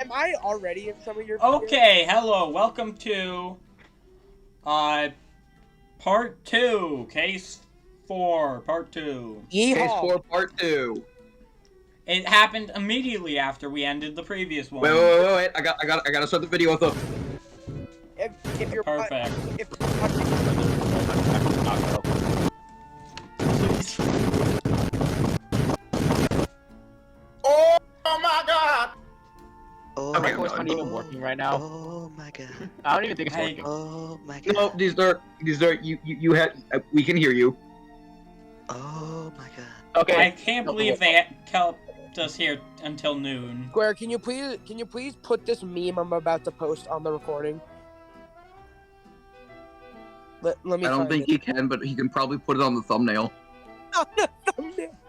am I already in some of your Okay, hello, welcome to part 2, case 4, part 2. Yeehaw. Case 4, part 2. It happened immediately after we ended the previous one. Wait. I gotta start the video with a... If you're Perfect. Oh my god! Oh, Okay, my I'm voice done. not even working right now. Oh my god. I don't even think it's Hey. working. Oh my god. No, these are, you had, we can hear you. Oh my god. Okay. I can't believe they kept us here until noon. Square, can you please put this meme I'm about to post on the recording? Let me I don't find think it. he can, but he can probably put it on the thumbnail.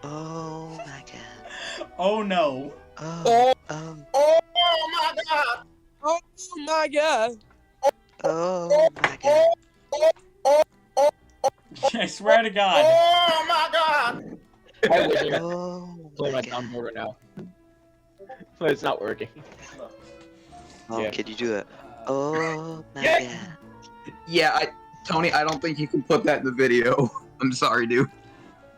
Oh my god. Oh no. Oh. Oh my god! Oh my god. Oh my god. I swear to God. Oh my god! I wish I could Oh play my my god. soundboard right now. But it's not working. Oh, Yeah. can you do that? Oh my Yeah. god. Yeah, Tony, I don't think you can put that in the video. I'm sorry, dude.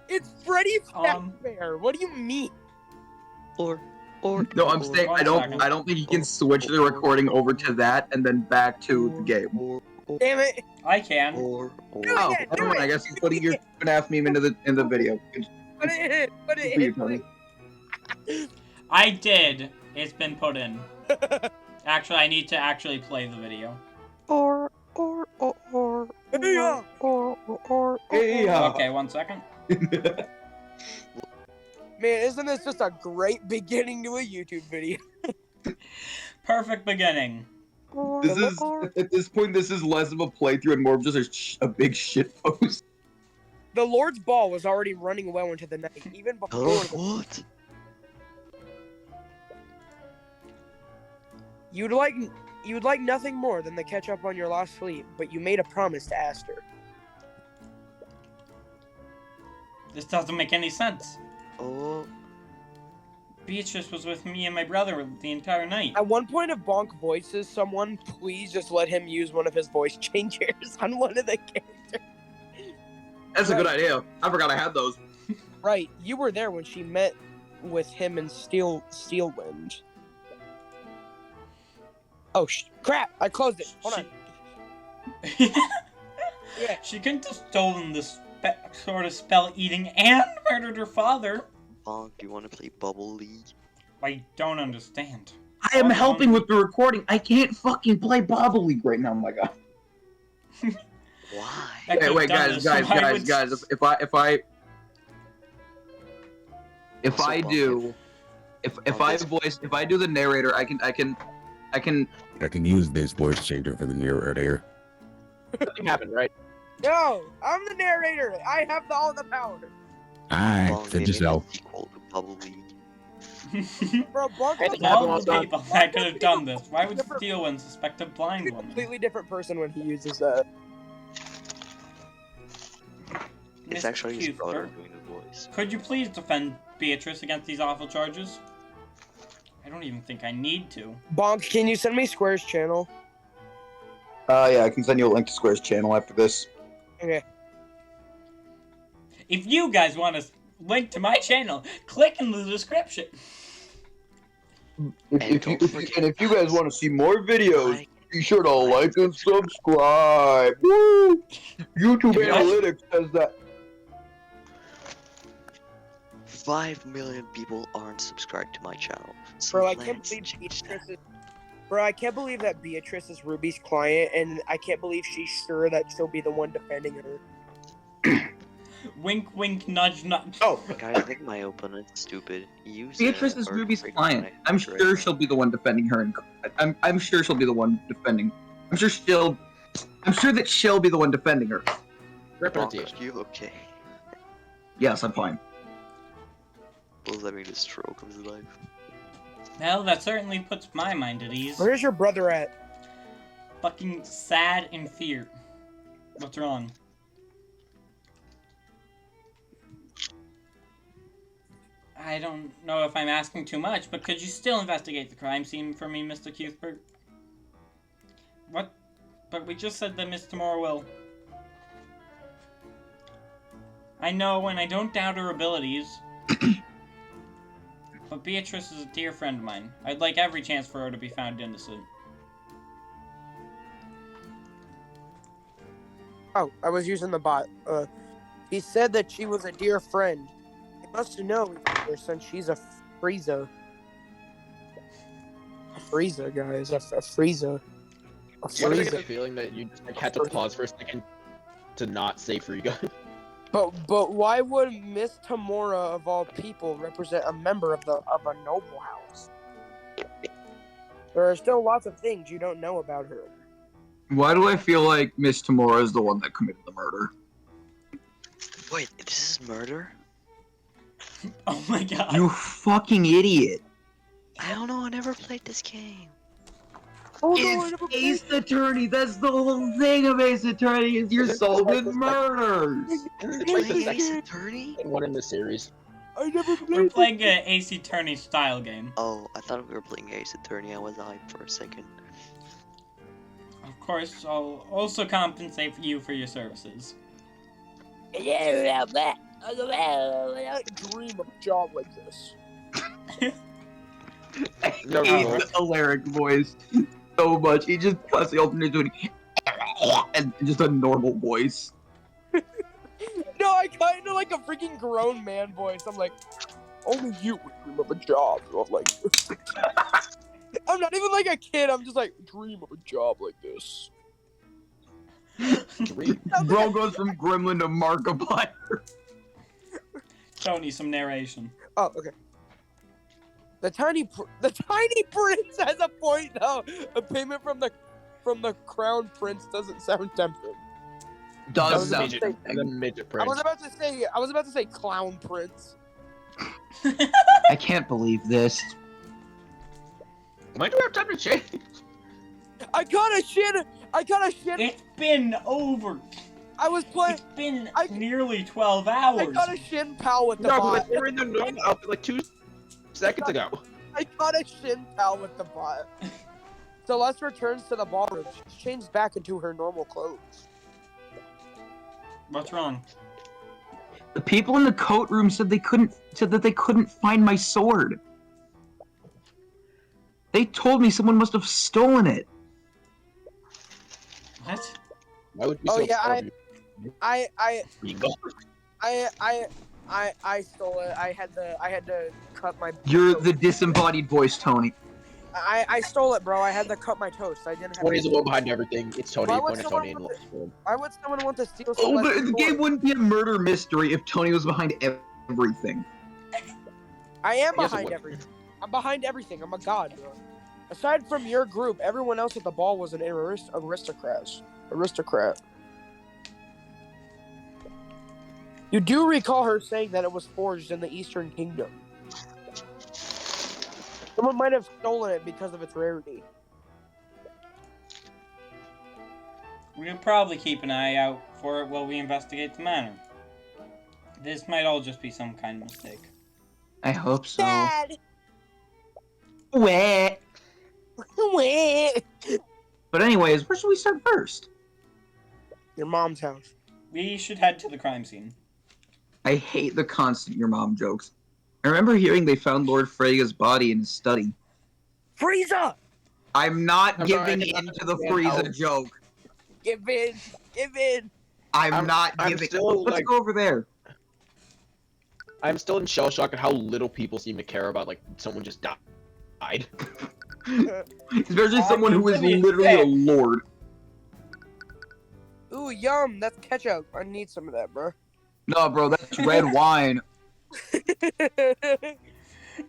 It's Freddy Um, Fazbear. What do you mean? Or. No, I'm or- saying One second. I don't think you can switch the recording over to that and then back to the game. Or. Damn it. I can. Or. Oh, Yeah, never do mind. it. I guess he's putting your FNAF meme into the video. Put it in. Put it For you, in. Tony. I did. It's been put in. Actually, I need to actually play the video. Or. Yeah. Yeah. Okay, 1 second. Man, isn't this just a great beginning to a YouTube video? Perfect beginning. This is at this point. This is less of a playthrough and more of just a big shit post. The Lord's ball was already running well into the night, even before. Oh, what? You'd like nothing more than to catch up on your lost sleep, but you made a promise to Aster. This doesn't make any sense. Oh. Beatrice was with me and my brother the entire night. At one point, if Bonk voices someone, please just let him use one of his voice changers on one of the characters. That's a good idea. I forgot I had those. Right, you were there when she met with him in Steelwind. Oh crap! I closed it. Hold on. Yeah. She couldn't have stolen this sort of spell-eating and murdered her father. Bonk, do you want to play Bubble League? I don't understand. I am helping with the recording. I can't fucking play Bobble League right now. Oh my god. Why? I could've Wait, done this, so I would- guys. If I do the narrator, I can. I can use this voice changer for the narrator. Nothing happened, right? No, I'm the narrator. I have all the power. Alright, Bonk, fit they made a yourself. sequel to Bubble League. Bro, Bonk Hey, was the All All the done. people that could have done this. Why would Different- Steelwind suspect a a blind woman? completely different person when he uses that. It's Mr. actually his brother Cuthbert, doing the voice. could you please defend Beatrice against these awful charges? I don't even think I need to. Bonk, can you send me Square's channel? Yeah, I can send you a link to Square's channel after this. Okay. If you guys want a link to my channel, click in the description. If you guys want to see more videos, Like, be sure to like and subscribe. Woo! YouTube If you like- Analytics says that. 5 million people aren't subscribed to my channel. So Bro, I can't let's believe change that. Beatrice is... Bro, I can't believe that Beatrice is Ruby's client, and I can't believe she's sure that she'll be the one defending her. Wink, wink, nudge, nudge. Oh, Guys, I think my opponent's stupid. Use Beatrice is or Ruby's trigger client. my I'm trigger. sure she'll be the one defending her. I'm sure she'll be the one defending. I'm sure that she'll be the one defending her. Bonk, Representation. are you okay? Yes, I'm fine. Was having a stroke of his life. Well, that certainly puts my mind at ease. Where's your brother at? Fucking sad in fear. What's wrong? I don't know if I'm asking too much, but could you still investigate the crime scene for me, Mr. Cuthbert? What? But we just said that Miss Tamora will. I know, and I don't doubt her abilities. But Beatrice is a dear friend of mine. I'd like every chance for her to be found innocent. Oh, I was using the bot. He said that she was a dear friend. He must know her since she's a Frieza. A Frieza, guys. A Frieza. A Do you ever get the Frieza. feeling that you just like, had to pause for a second to not say Frigga? But why would Miss Tamora of all people represent a member of a noble house? There are still lots of things you don't know about her. Why do I feel like Miss Tamora is the one that committed the murder? Wait, this is murder? Oh my god. You fucking idiot! I don't know, I never played this game. Oh It's Ace Attorney. That's the whole thing of Ace Attorney. Is you're solving murders. You're like the playing second Ace Attorney? one in the series. I never We're played. playing an Ace Attorney style game. Oh, I thought we were playing Ace Attorney. I was hyped for a second. Of course, I'll also compensate you for your services. I dream of a job like this. I hate the Alaric voice so much. He just constantly alternates doing and just a normal voice. No, I kind of like a freaking grown man voice. I'm like, only you would dream of a job. I'm like, I'm not even like a kid. I'm just like, dream of a job like this. Bro goes from Gremlin to Markiplier. Tony, some narration. Oh, okay. The tiny prince has a point though. A payment from the crown prince doesn't sound tempting. Does That sound was tempting. The midget I was prince. about to say clown prince. I can't believe this. When do we have time to change? I got a shit. It's been over. I was playing. It's been I- nearly 12 I hours. got a shin pal with the No, bot. but they were in the normal outfit like 2 seconds ago. I got a shin pal with the bot. Celeste returns to the ballroom. She's changed back into her normal clothes. What's wrong? The people in the coat room said that they couldn't find my sword. They told me someone must have stolen it. What? Why would we Oh, so yeah, proud of you? I stole it. I had to cut my. You're toast. the disembodied voice, Tony. I stole it, bro. I had to cut my toast. I didn't have. Tony's the one behind everything. It's Tony. Why would Point at someone Tony and put look. Why would someone want to steal? Oh, but Celeste's the game sword? wouldn't be a murder mystery if Tony was behind everything. I am Yes, it behind would. everything. I'm behind everything. I'm a god, bro. Aside from your group, everyone else at the ball was an aristocrat. You do recall her saying that it was forged in the Eastern Kingdom. Someone might have stolen it because of its rarity. We'll probably keep an eye out for it while we investigate the matter. This might all just be some kind of mistake. I hope so. Dad! Wait. Wait! But anyways, where should we start first? Your mom's house. We should head to the crime scene. I hate the constant your mom jokes. I remember hearing they found Lord Freya's body in his study. Frieza! I'm not I'm giving sorry, I in don't to the understand Frieza joke. Give in! Give in! I'm not I'm giving. still, Let's like- go over there. I'm still in shell shock at how little people seem to care about like someone just died. Especially someone who is gonna literally say- a lord. Ooh, yum! That's ketchup. I need some of that, bro. No, bro, that's red wine.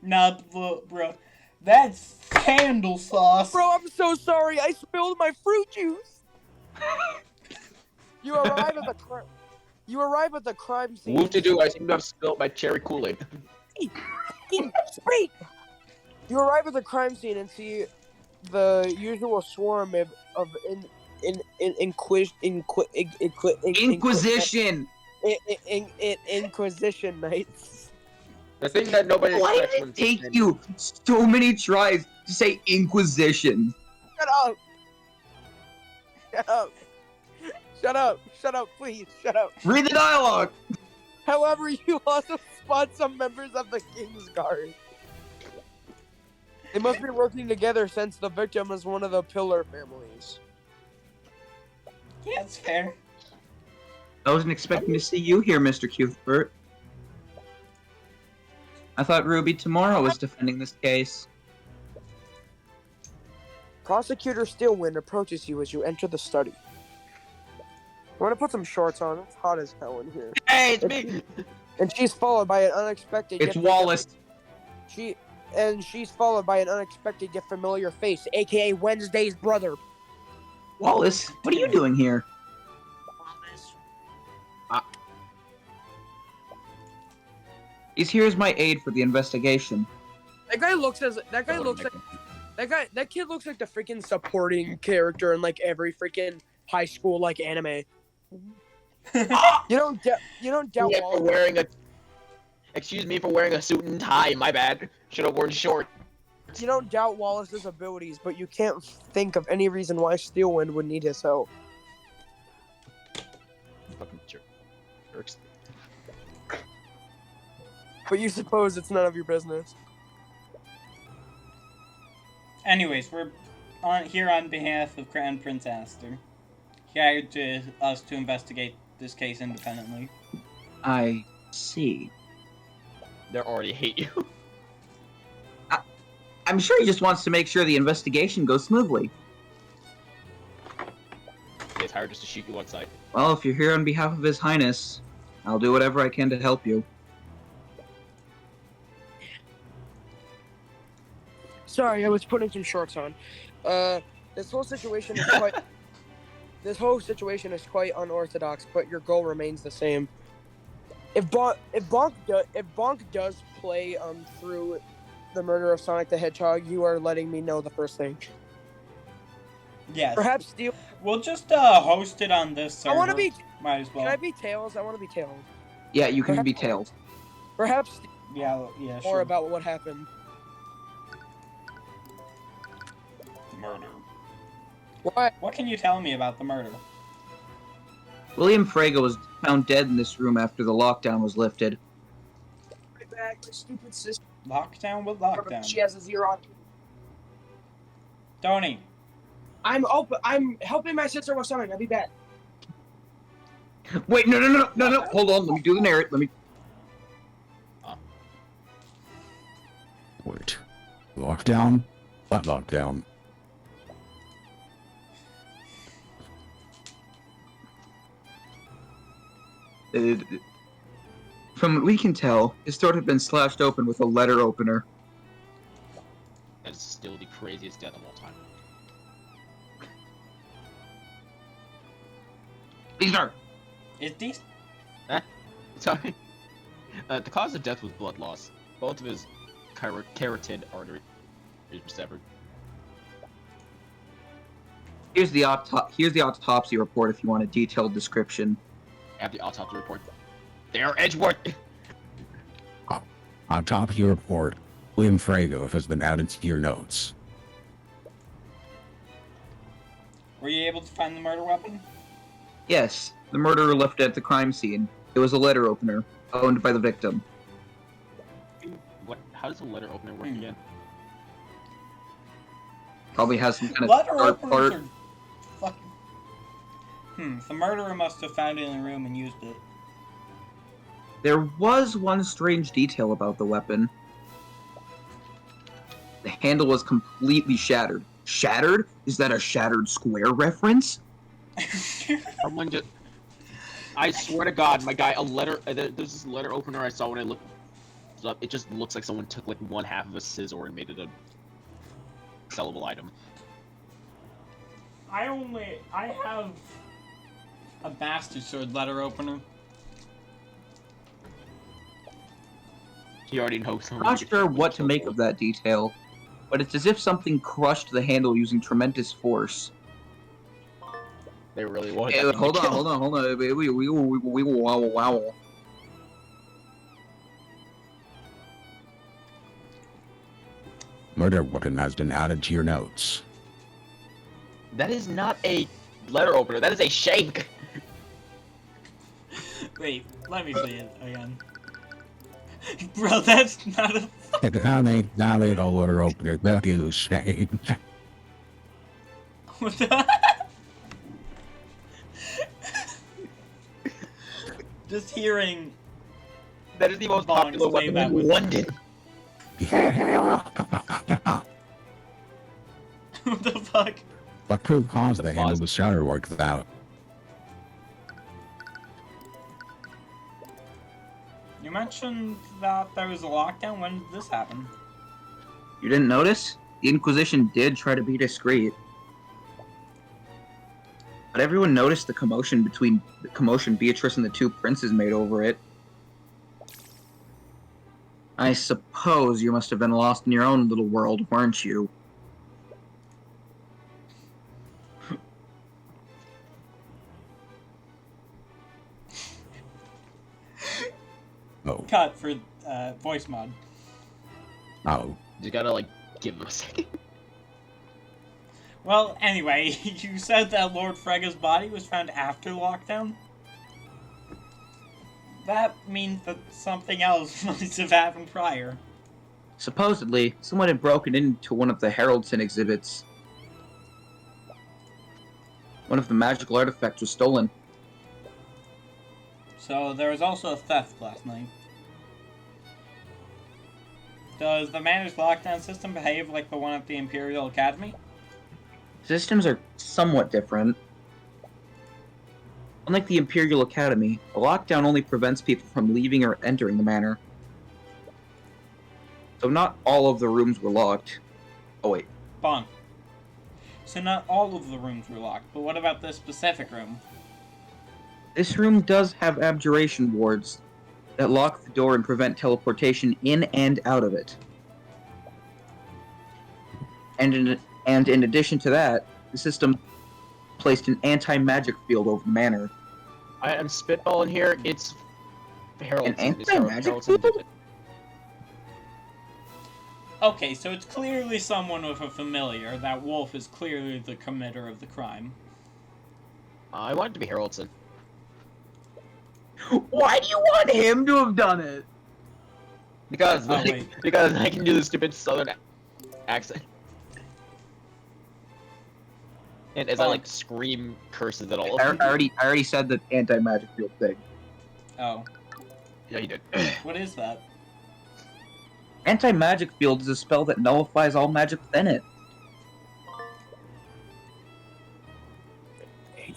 Not bro. That's candle sauce. Bro, I'm so sorry. I spilled my fruit juice. You arrive at the crime scene. Whoop to do, I seem to have spilled my cherry Kool-Aid. Speak. You arrive at the crime scene and see the usual swarm of Inquisition Inquisition. Inquisition knights. The thing that nobody Why expects did when it take you so many tries to say Inquisition? Shut up! Shut up! Shut up! Shut up, please! Shut up! Read the dialogue! However, you also spot some members of the King's Guard. They must be working together since the victim is one of the Pillar families. Yeah, that's fair. I wasn't expecting to see you here, Mr. Cuthbert. I thought Ruby Tomorrow was defending this case. Prosecutor Steelwind approaches you as you enter the study. I want to put some shorts on. It's hot as hell in here. Hey, it's me! And she's followed by an unexpected. It's yet Wallace. She's followed by an unexpected yet familiar face, aka Wednesday's brother. Wallace, what are you doing here? He's here as my aide for the investigation. That guy looks as that kid looks like the freaking supporting character in like every freaking high school like anime. You don't doubt Yeah, for Wallace. wearing a... Excuse me for wearing a suit and tie, my bad. Should have worn shorts. You don't doubt Wallace's abilities, but you can't think of any reason why Steelwind would need his help. Fucking jerks. But you suppose it's none of your business. Anyways, we're here on behalf of Crown Prince Aster. He hired us to investigate this case independently. I see. They already hate you. I'm sure he just wants to make sure the investigation goes smoothly. It's hired just to shoot you one side. Well, if you're here on behalf of His Highness, I'll do whatever I can to help you. Sorry, I was putting some shorts on. This whole situation is quite. This whole situation is quite unorthodox, but your goal remains the same. If Bonk does play through the murder of Sonic the Hedgehog, you are letting me know the first thing. Yes. Perhaps Steel. We'll just host it on this server. I want to be. Might as well. Can I be Tails? I want to be Tails. Yeah, you can be Tails. Perhaps Yeah, more sure. about what happened. Murder. Why? What can you tell me about the murder? William Frago was found dead in this room after the lockdown was lifted. Right back, my stupid sister. Lockdown with lockdown. She has a zero on. Tony. I'm helping my sister with something. I'll be back. Wait, no. Hold on, let me do the narrative. Wait. Lockdown? What lockdown? From what we can tell, his throat had been slashed open with a letter opener. That is still the craziest death of all time. These are. Is these? Sorry. The cause of death was blood loss. Both of his carotid arteries were severed. Here's the autopsy report if you want a detailed description. I have the autopsy report. They are Edgeworth! Autopsy report. William Frago has been added to your notes. Were you able to find the murder weapon? Yes, the murderer left it at the crime scene. It was a letter opener, owned by the victim. What? How does a letter opener work again? Probably has some kind of Letter dark openers part. are fucking... The murderer must have found it in the room and used it. There was one strange detail about the weapon. The handle was completely shattered. Shattered? Is that a Shattered Square reference? Someone just... I swear to God, my guy, a letter... There's this letter opener I saw when I looked up. It just looks like someone took, like, one half of a scissor and made it a sellable item. I have a bastard sword letter opener. He already knows I'm someone. not sure what to make of that detail, but it's as if something crushed the handle using tremendous force. They really want Hey, that hold to on. Murder weapon has been added to your notes. That is not a letter opener. That is a shank. Wait, let me see it again. Bro, that's not a. Economic valid letter opener that is shame. What the? Just hearing. That is the most Bongs popular say weapon that in with- London. What the fuck? What could cause the handle the shutter work without? You mentioned that there was a lockdown. When did this happen? You didn't notice? The Inquisition did try to be discreet. But everyone noticed the commotion Beatrice and the two princes made over it. I suppose you must have been lost in your own little world, weren't you? Oh, Cut for voice mod. oh. You gotta, like, give him a second. Well, anyway, you said that Lord Frega's body was found after lockdown? That means that something else must have happened prior. Supposedly, someone had broken into one of the Heraldson exhibits. One of the magical artifacts was stolen. So there was also a theft last night. Does the Manor's lockdown system behave like the one at the Imperial Academy? Systems are somewhat different. Unlike the Imperial Academy, a lockdown only prevents people from leaving or entering the manor. So not all of the rooms were locked. Oh wait. Bonk. So not all of the rooms were locked, but what about this specific room? This room does have abjuration wards that lock the door and prevent teleportation in and out of it. And in addition to that, the system placed an anti-magic field over the manor. I am spitballing here. It's Harold. An anti-magic field? Okay, so it's clearly someone with a familiar. That wolf is clearly the committer of the crime. I want it to be Haroldson. Why do you want him to have done it? Because, Oh, wait. because I can do the stupid southern accent. And as I, like, scream curses at all I of them. already said the anti-magic field thing. Oh, Yeah, you did. what is that? Anti-magic field is a spell that nullifies all magic within it.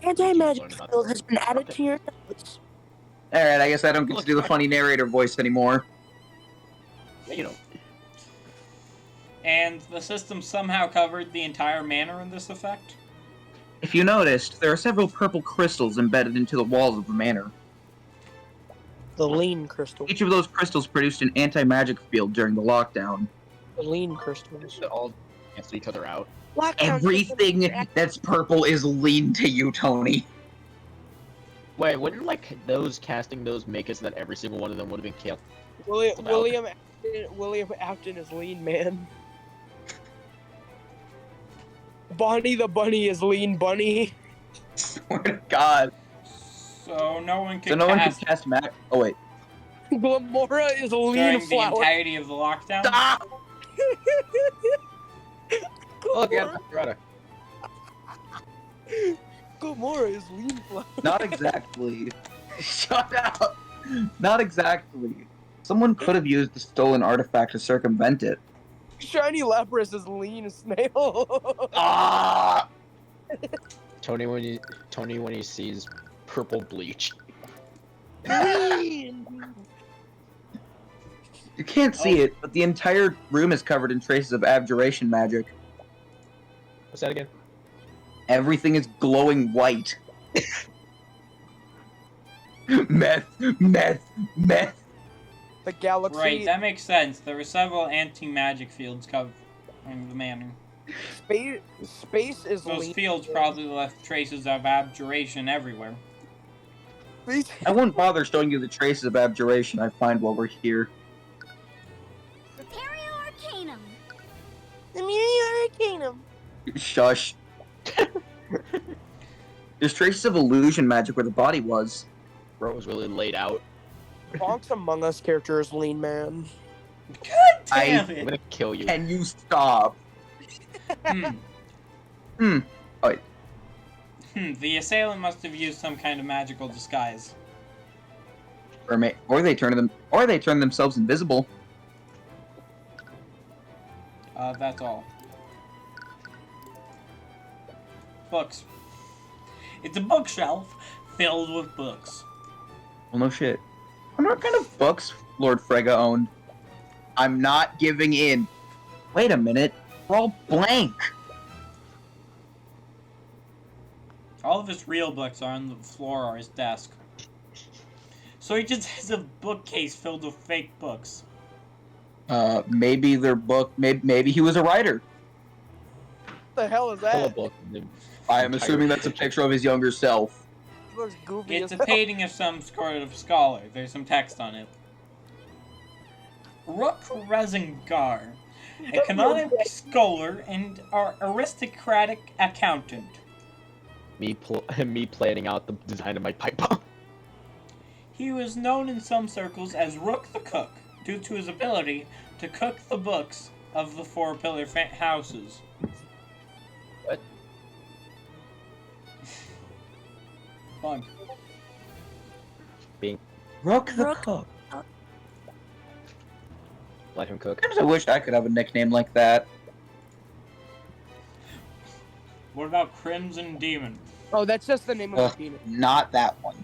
Anti-magic field has been added to your notes. Alright, I guess I don't get to do the funny narrator voice anymore. You know. And the system somehow covered the entire manor in this effect? If you noticed, there are several purple crystals embedded into the walls of the manor. The lean crystal. Each of those crystals produced an anti-magic field during the lockdown. The lean crystals. They all cancel each other out. Lockdown Everything system- that's purple is lean to you, Tony. Wait, wouldn't, like, those casting those make it so that every single one of them would have been killed? William Afton is lean, man. Bonnie the bunny is lean bunny. Swear to God. So no one So can no one can cast cast magic. Oh wait. Glamora is lean during the flower. entirety of the lockdown? Stop! Oh, yeah, Dorada. Glamora is lean flower. Not exactly. Shut up. Not exactly. Someone could have used the stolen artifact to circumvent it. Shiny Lapras is lean snail. Ah! Tony when he sees purple bleach. Lean. You can't see it, but the entire room is covered in traces of abjuration magic. What's that again? Everything is glowing white. Meth, meth, meth. The galaxy. Right, that makes sense. There were several anti-magic fields covering the manor. Space is Those lean. fields probably left traces of abjuration everywhere. Space- I wouldn't bother showing you the traces of abjuration I find while we're here. Prepario Arcanum. Shush. There's traces of illusion magic where the body was. Bro was really laid out. Bonk's Among Us character is Lean Man. God damn I'm it! gonna kill you. Can you stop? Hmm. Wait. The assailant must have used some kind of magical disguise. Or they turn themselves invisible. That's all. Books. It's a bookshelf filled with books. Well, no shit. I wonder what kind of books Lord Frega owned. I'm not giving in. Wait a minute. We're all blank. All of his real books are on the floor or his desk. So he just has a bookcase filled with fake books. Maybe their book. Maybe he was a writer. What the hell is Pull a that? book. I am assuming that's a picture of his younger self. He looks goofy It's as a hell. painting of some sort of scholar. There's some text on it. Rook Rezengar, a canonic scholar and our aristocratic accountant. Me planning out the design of my pipe bomb. He was known in some circles as Rook the Cook, due to his ability to cook the books of the four pillar houses. What? Fun. Rook the Cook. Let him cook. Sometimes I wish I could have a nickname like that. What about Crimson Demon? Oh, that's just the name of Ugh. the penis. Not that one.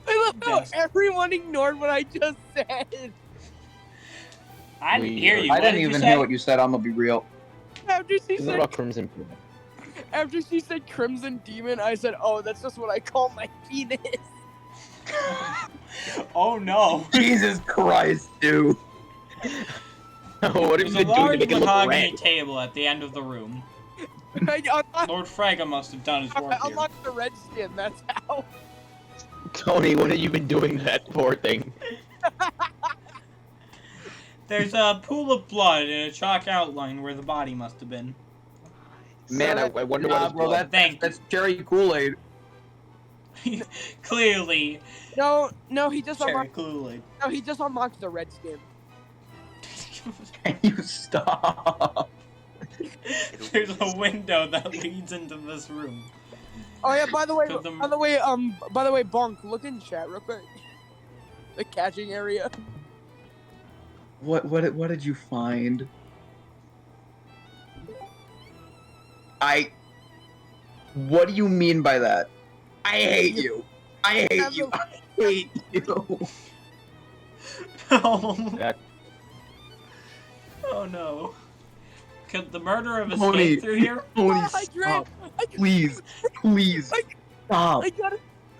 I love how Just- everyone ignored what I just said. I didn't hear you. I What didn't did you even say? hear what you said. I'm gonna be real. After she This is said, about Crimson. after she said Crimson Demon, I said, "Oh, that's just what I call my penis." Oh no. Jesus Christ, dude. What have There's you a been doing to large make it look mahogany red? table at the end of the room. I Lord Frega must have done his work here. unlocked the red skin. That's how. Tony, what have you been doing to that poor thing? There's a pool of blood and a chalk outline where the body must have been. Man, I wonder what his bro, blood. that's cherry Kool-Aid. Clearly, No, he just Cherry unlocked. Kool-Aid. No, he just unlocked the red skin. Can you stop? There's a window that leads into this room. Oh yeah, by the way, Could the- Bonk, look in chat real quick. The catching area. What did you find? What do you mean by that? I hate you. I hate you. I hate you. Oh. That- Oh no. Could the murderer have Tony. escaped through here? Tony, I stop. Please, please, stop.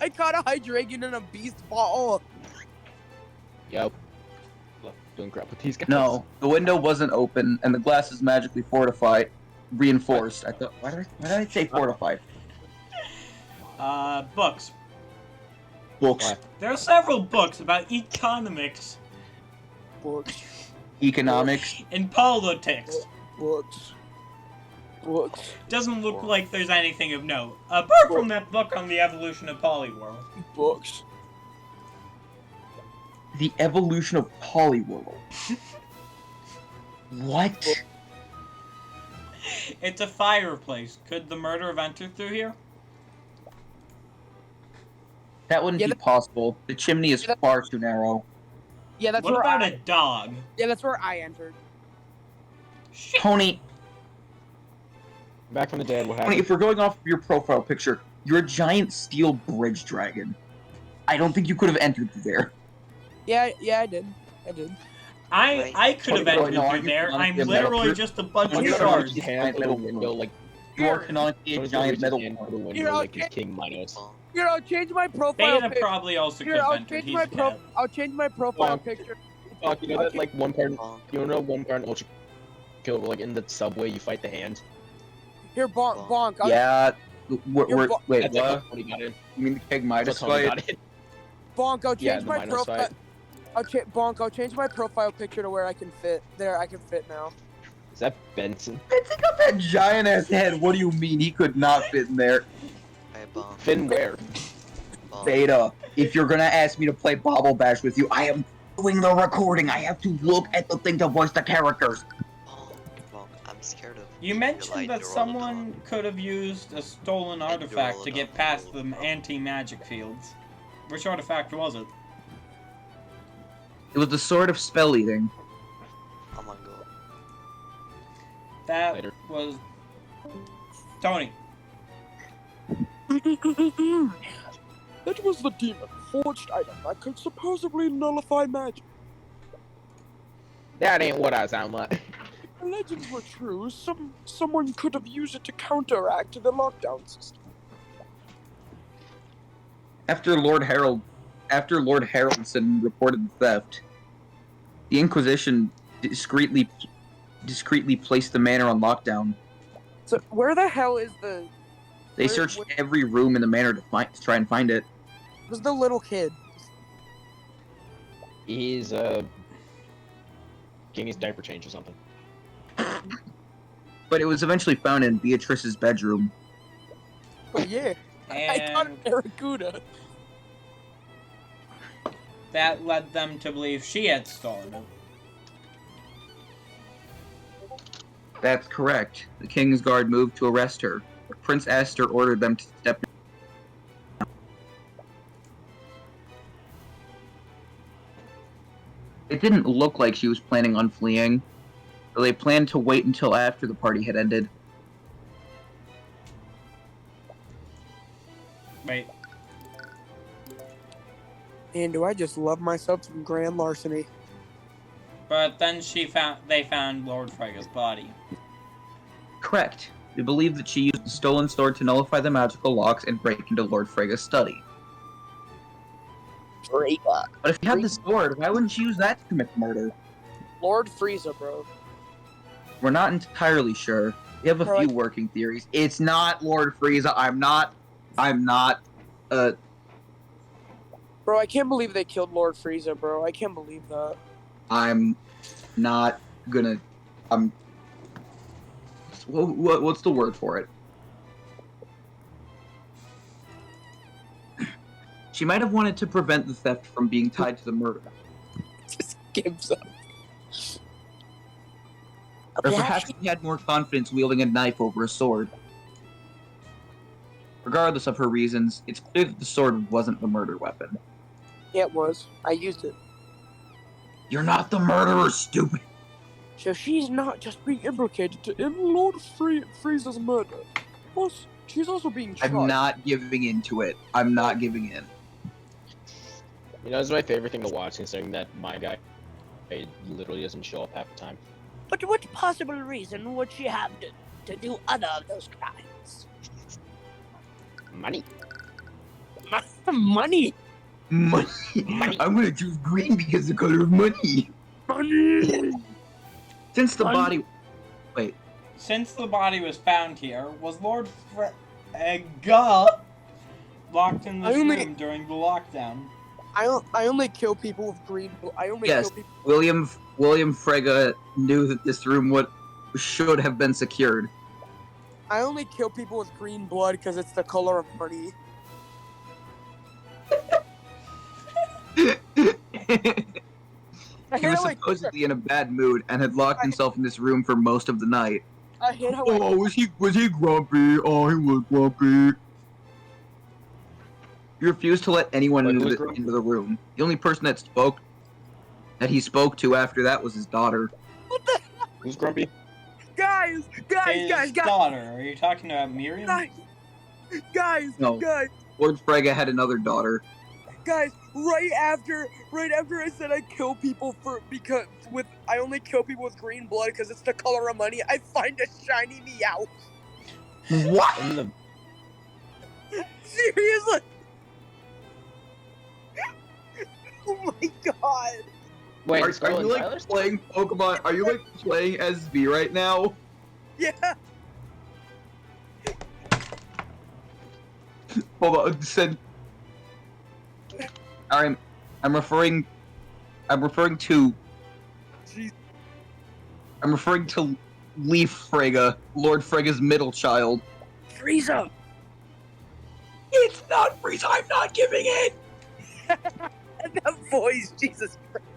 I caught a Hydreigon in a beast ball. Yep. Look, doing crap with these guys. No, the window wasn't open, and the glass is magically fortified, reinforced. I thought, why did I say fortified? Books. Books, Why? There are several books about economics Books, economics. and politics. books, books, Doesn't look like there's anything of note, apart from that book on the evolution of Polyworld. books. The evolution of Polyworld. What? It's a fireplace. Could the murderer have entered through here? That wouldn't Yeah, be possible. The chimney is Yeah, far too narrow. Yeah, that's What where about I. a dog? Yeah, that's where I entered. Shit. Tony, Back from the dead, what Tony, happened? if we're going off of your profile picture, you're a giant steel bridge dragon. I don't think you could have entered through there. Yeah, I did. I could have Tony, entered no, through aren't you there. I'm honestly a literally metal just a bunch Tony, of you're shards. His hand through the window like You are Here. canonically a Tony's giant gonna metal reach his hand worm. through the window Here, like okay. a King Minos. Here, I'll change my profile Beta picture. probably also could Here, have I'll entered. change He's my a cat. I'll change my profile Bonk. picture. Fuck, you know that Okay. like one part, Bonk. you know one part in Ultra Kill, like in the subway you fight the hands? Here, bonk. Yeah. You're Wait, That's what? like what he got in. You mean the Keg Midas That's how he fight? got in. Bonk. I'll Yeah, change the my Minos profile. fight. I'll change my profile picture to where I can fit. There, I can fit now. Is that Benson? Benson got that giant ass head. What do you mean he could not fit in there? Hey, Bomb. Finn where? Bomb. Beta, if you're gonna ask me to play Bobble Bash with you, I am doing the recording. I have to look at the thing to voice the characters. Bomb. I'm scared of. You mentioned that someone could have used a stolen artifact to get past the anti-magic fields. Which artifact was it? It was the Sword of Spell Eating. I'm on go. That Later. was... Tony. That was the demon forged item that could supposedly nullify magic. That ain't what I sound like. If the legends were true, someone could have used it to counteract the lockdown system. After Lord Haraldson reported the theft, the Inquisition discreetly placed the manor on lockdown. So where the hell is the? They searched every room in the manor to try and find it. Was the little kid? He's getting his diaper change or something. But it was eventually found in Beatrice's bedroom. Oh yeah, I got an And Barracuda. that led them to believe she had stolen it. That's correct. The King's Guard moved to arrest her. Prince Astor ordered them to step. It didn't look like she was planning on fleeing, so they planned to wait until after the party had ended. Wait. And do I just love myself some grand larceny? But then they found Lord Frega's body. Correct. They believe that she used the stolen sword to nullify the magical locks and break into Lord Frega's study. Frega. But if you had the sword, why wouldn't she use that to commit murder? Lord Frieza, bro. We're not entirely sure. We have a Bro, few working theories. It's not Lord Frieza. I'm not, Bro, I can't believe they killed Lord Frieza, bro. I can't believe that. I'm not gonna, what's the word for it? She might have wanted to prevent the theft from being tied to the murder. Just gives up. Or perhaps she had more confidence wielding a knife over a sword. Regardless of her reasons, it's clear that the sword wasn't the murder weapon. Yeah, it was. I used it. You're not the murderer, stupid! So she's not just being implicated in Lord Frieza's murder. Plus, she's also being charged. I'm not giving into it. I'm not giving in. You know, it's my favorite thing to watch, considering that my guy literally doesn't show up half the time. But what possible reason would she have to do other of those crimes? Money. Money! Money. I'm gonna choose green because the color of money. Money! Since the body... Wait. Since the body was found here, was Lord Frega locked in this room during the lockdown? I only kill people with green. I only Yes, kill people. William Frega knew that this room should have been secured. I only kill people with green blood because it's the color of money. I He hate was how supposedly in a bad mood and had locked himself in this room for most of the night. I hate how Was he grumpy? Oh, he was grumpy. He refused to let anyone into the room. The only person that he spoke to after that was his daughter. What the? Who's grumpy? His daughter. Are you talking about Miriam? Guys, No. Lord Frega had another daughter. Guys, right after I said I kill people I only kill people with green blood because it's the color of money, I find a shiny Meow. What? Seriously? Oh my god. Wait, Are you Scarlet like Tyler's- playing Pokemon? Are you like playing as V right now? Yeah. Hold on, send. I'm referring to. Jeez. I'm referring to Leaf Frege, Lord Frege's middle child. Frieza! It's not Frieza, I'm not giving in! That voice, Jesus Christ.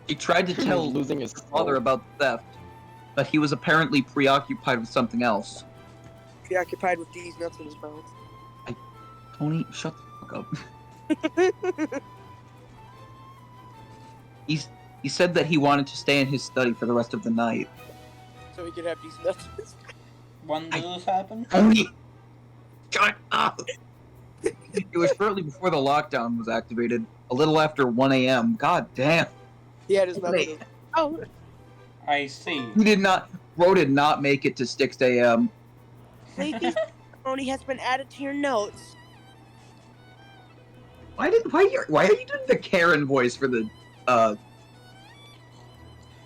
He tried to tell losing his father about the theft, but he was apparently preoccupied with something else. Preoccupied with these nuts in his mouth. Tony, shut the fuck up. He said that he wanted to stay in his study for the rest of the night. So he could have these nuts in his mouth. When did this happen? Tony! Shut up! It was shortly before the lockdown was activated, a little after 1 a.m. God damn. He had his nuts in his mouth. I see. Bro did not make it to 6 a.m. Leafy's testimony has been added to your notes. Why are you doing the Karen voice for the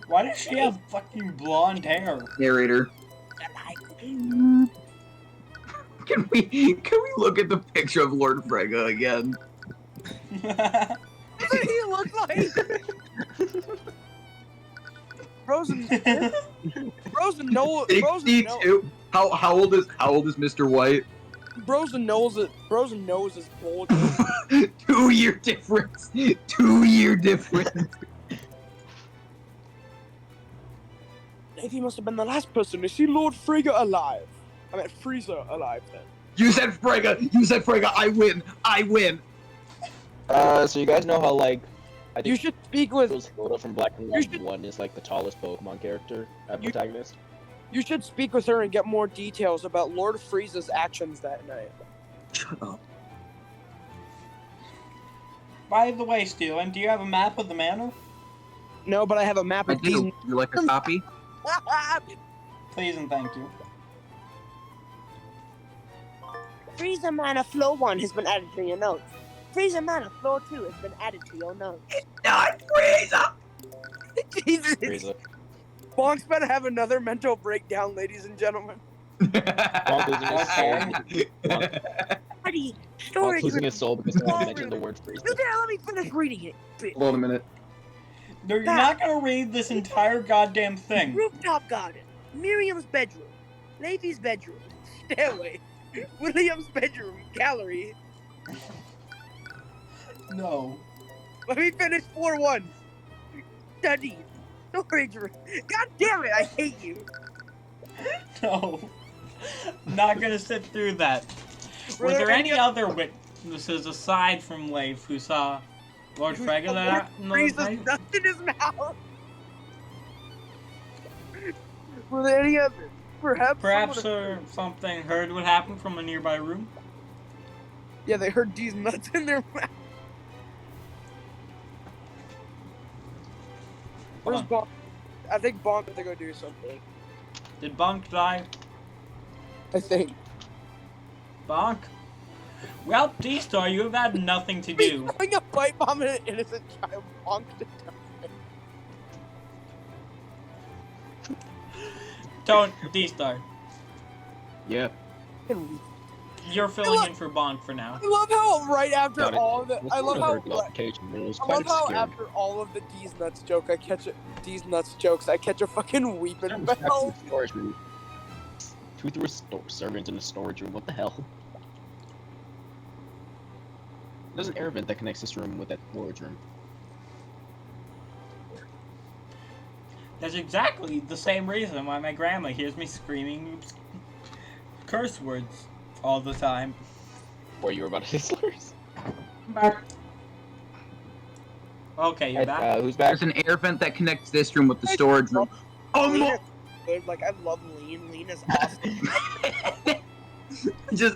Why does she have fucking blonde hair? narrator? Can we look at the picture of Lord Frege again? What does he look like? Frozen knows. 62. How old is Mr. White? Frozen knows it. Frozen knows his bold. 2 year difference. 2 year difference. He must have been the last person to see Lord Frege alive. I meant Frieza alive then. You said Frege. I win. So you guys know how like I You think should speak with. Rhoda from Black and White 1 is like the tallest Pokemon character protagonist. You should speak with her and get more details about Lord Frieza's actions that night. Shut up. By the way, Steven, do you have a map of the manor? No, but I have a map I of these. do. You like a copy? Please and thank you. Frieza Mana Flow 1 has been added to your notes. Frieza Mana Flow 2 has been added to your notes. Not Frieza. Jesus. Frieza. Bonk's about to have another mental breakdown, ladies and gentlemen. Bonk losing his soul. Buddy, Bonk's storage losing room. his soul because someone mentioned the word You Frieza. there, let me finish reading it. Hold on a minute. No, you're not gonna read this entire goddamn thing. Rooftop garden. Miriam's bedroom. Leafy's bedroom. Stairway. William's bedroom. Gallery. No. Let me finish 4-1. Study. Storage room. God damn it, I hate you. No. I'm not gonna sit through that. Were there any other witnesses aside from Leif who saw Lord Frege that Frieza's nuts in his mouth. Were there any other? Perhaps something heard what happened from a nearby room? Yeah, they heard these nuts in their mouth. Where's Bonk? I think Bonk had to go do something. Did Bonk die? I think. Bonk? Well, D-Star, you have had nothing to do. Throwing a pipe bomb at an innocent child. Bonk to die. Don't, D-Star. Yeah. You're filling in for Bonk for now. I love how right after Got it. all of the, I love how Notification. It was I quite love how obscure. after all of the D's nuts joke, I catch a fucking weeping bell. Storage room. Who threw a servant in the storage room? What the hell? There's an air vent that connects this room with that storage room. That's exactly the same reason why my grandma hears me screaming curse words all the time. Or you were about to say slurs. Back. Okay, you're back? Who's back? There's an air vent that connects this room with the storage room. Lean Oh is good. Like I love Lean. Lean is awesome.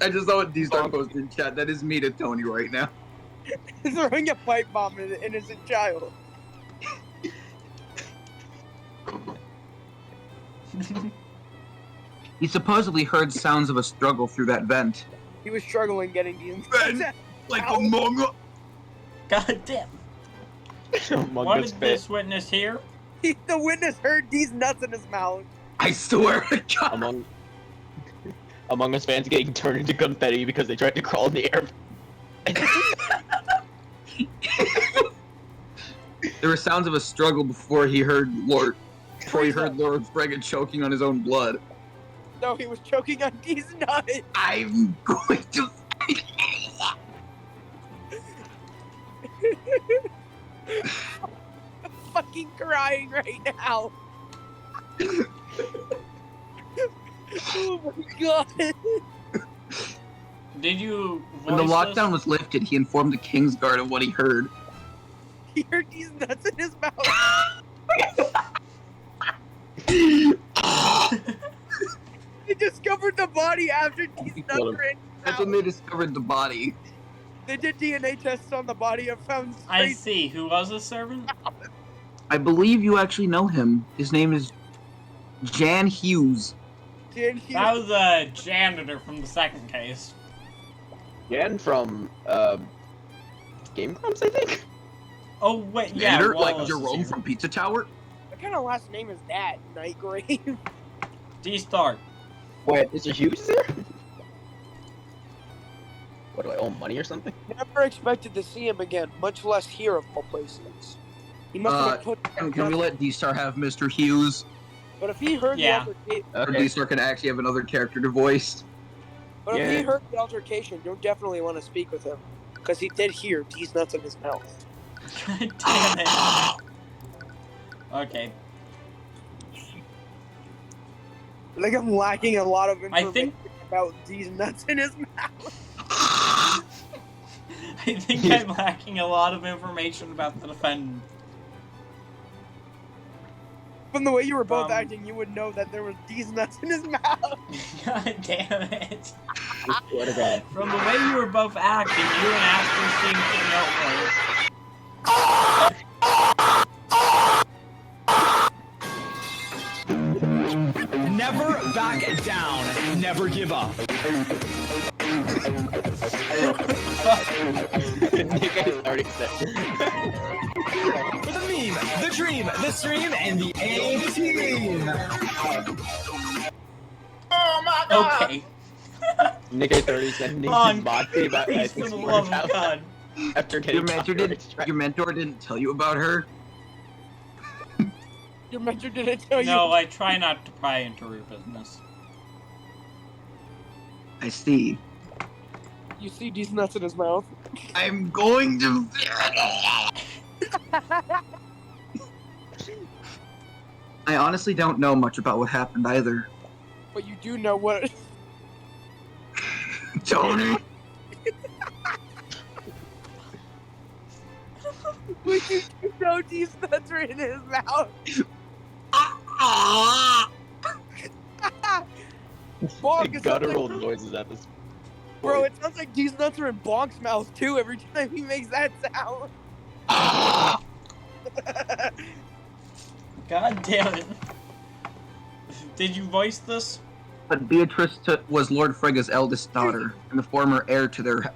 I just saw what D-Star posted in chat. That is me to Tony right now. Throwing a pipe bomb at an innocent child. He supposedly heard sounds of a struggle through that vent. He was struggling getting these. Ben, like Among Us. God damn. Among What Us did fit. this witness hear? The witness heard these nuts in his mouth. I swear to God. Among Us fans getting turned into confetti because they tried to crawl in the air. There were sounds of a struggle before he heard Lord before he Frieza. heard Lord Frega choking on his own blood. No, he was choking on these nuts. I'm going to. Fucking crying right now. Oh my god. Did you When the voice lockdown this? was lifted, he informed the Kingsguard of what he heard. He heard these nuts in his mouth. They discovered the body after these nuts killed him. were in his That's mouth. when they discovered the body. They did DNA tests on the body and found I traces. see. Who was the servant? I believe you actually know him. His name is Jan Hughes. Jan Hughes. That was a janitor from the second case. Again from Game Grumps, I think. Oh wait, yeah. Janitor, like Wallace is Jerome here. from Pizza Tower. What kind of last name is that? Nightgrave. D Stark. Wait, Mr. Hughes is here? What do I owe him money or something? Never expected to see him again, much less hear of all places. He must have been put. Can we let D-Star have Mr. Hughes? But if he heard Yeah. the altercation, Or Okay. D-Star can actually have another character to voice. but if Yeah. he heard the altercation, you'll definitely want to speak with him, because he did hear these nuts in his mouth. God damn it. Okay. Like I'm lacking a lot of I information think about these nuts in his mouth. I think I'm lacking a lot of information about the defendant. From the way you were both Um, acting, you would know that there was these nuts in his mouth. God damn it. I swear to God. From the way you were both acting, you and Asper seemed to know it. Never back down. Never give up. Nick has already said. For the meme, the dream, the stream, and the A-Team. Oh my god! Okay. Nick has already said Nick's On moxie about Please, for the love of God. after getting Your mentor didn't tell you about her? Your mentor didn't tell No, I try not to pry into her business. I see. you see these nuts in his mouth. I'm going to... I honestly don't know much about what happened either. But you do know what. Tony? But you do know these nuts are in his mouth. Bonk, it sounds Guttural like, noises at this. bro, it sounds like these nuts are in Bonk's mouth too every time he makes that sound. God damn it. Did you voice this? But Beatrice was Lord Frega's eldest daughter, and the former heir to their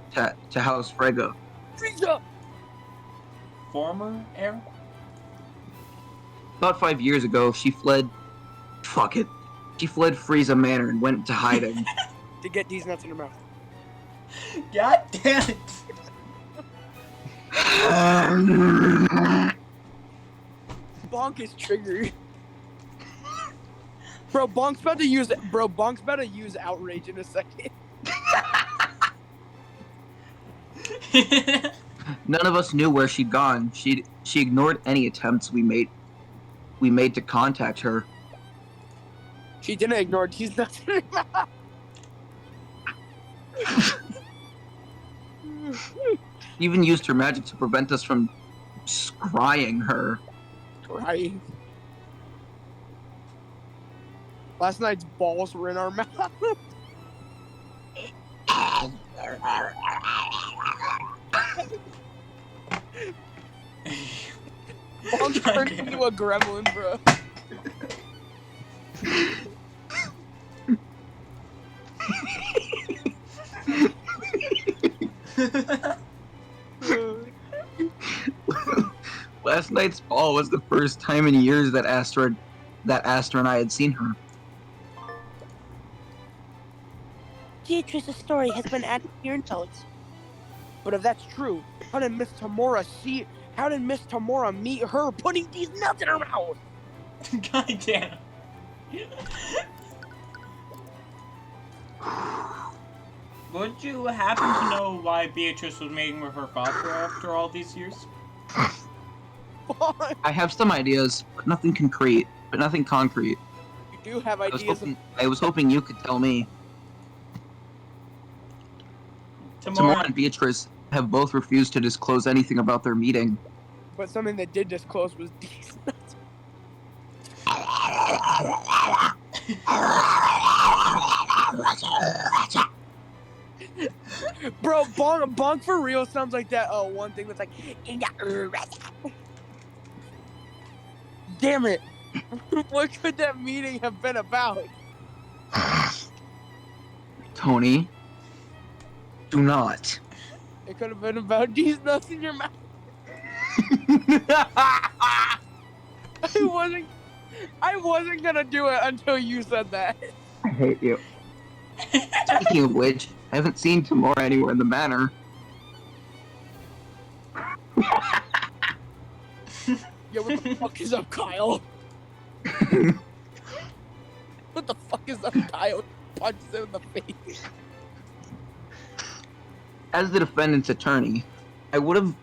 to House Frega. Frieza! Former heir? About 5 years ago, she fled... Fuck it. She fled Frieza Manor and went to hiding. To get these nuts in her mouth. God damn it. Bonk is triggered. Bro, Bonk's about to use outrage in a second. None of us knew where she'd gone. She ignored any attempts we made to contact her. She didn't ignore these nuts in her mouth. She even used her magic to prevent us from scrying her. Right. Last night's balls were in our mouth. Bonk turned into a gremlin, bro. Last night's ball was the first time in years that Astra and I had seen her. Beatrice's story has been added to your intelligence. But if that's true, how did Miss Tamora meet her putting these nuts in her mouth? God damn. Would you happen to know why Beatrice was meeting with her father after all these years? I have some ideas, but nothing concrete. You do have ideas. I was hoping you could tell me. Tamora and Beatrice have both refused to disclose anything about their meeting. But something they did disclose was decent. Bro, bonk for real sounds like that one thing that's like damn it. What could that meeting have been about? Tony, do not. It could have been about these nuts in your mouth. I wasn't gonna do it until you said that. I hate you. Speaking of which, I haven't seen Tamora anywhere in the manor. Yo, what the fuck is up, Kyle? What the fuck is up, Kyle? Punches him in the face. As the defendant's attorney, I would have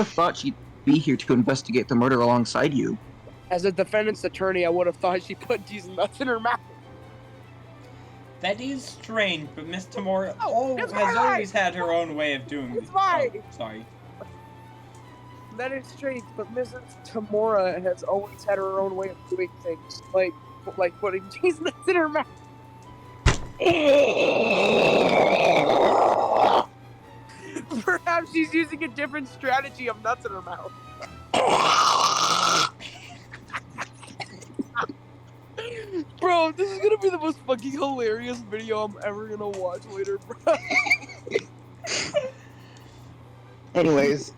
thought she'd be here to investigate the murder alongside you. As a defendant's attorney, I would have thought she put these nuts in her mouth. That is strange, but Miss Tamora it's has fine. always had her own way of doing It's it. fine. Oh, sorry. That is strange, but Mrs. Tamora has always had her own way of doing things, like putting these nuts in her mouth. Perhaps she's using a different strategy of nuts in her mouth. Bro, this is gonna be the most fucking hilarious video I'm ever gonna watch later, bro. Anyways,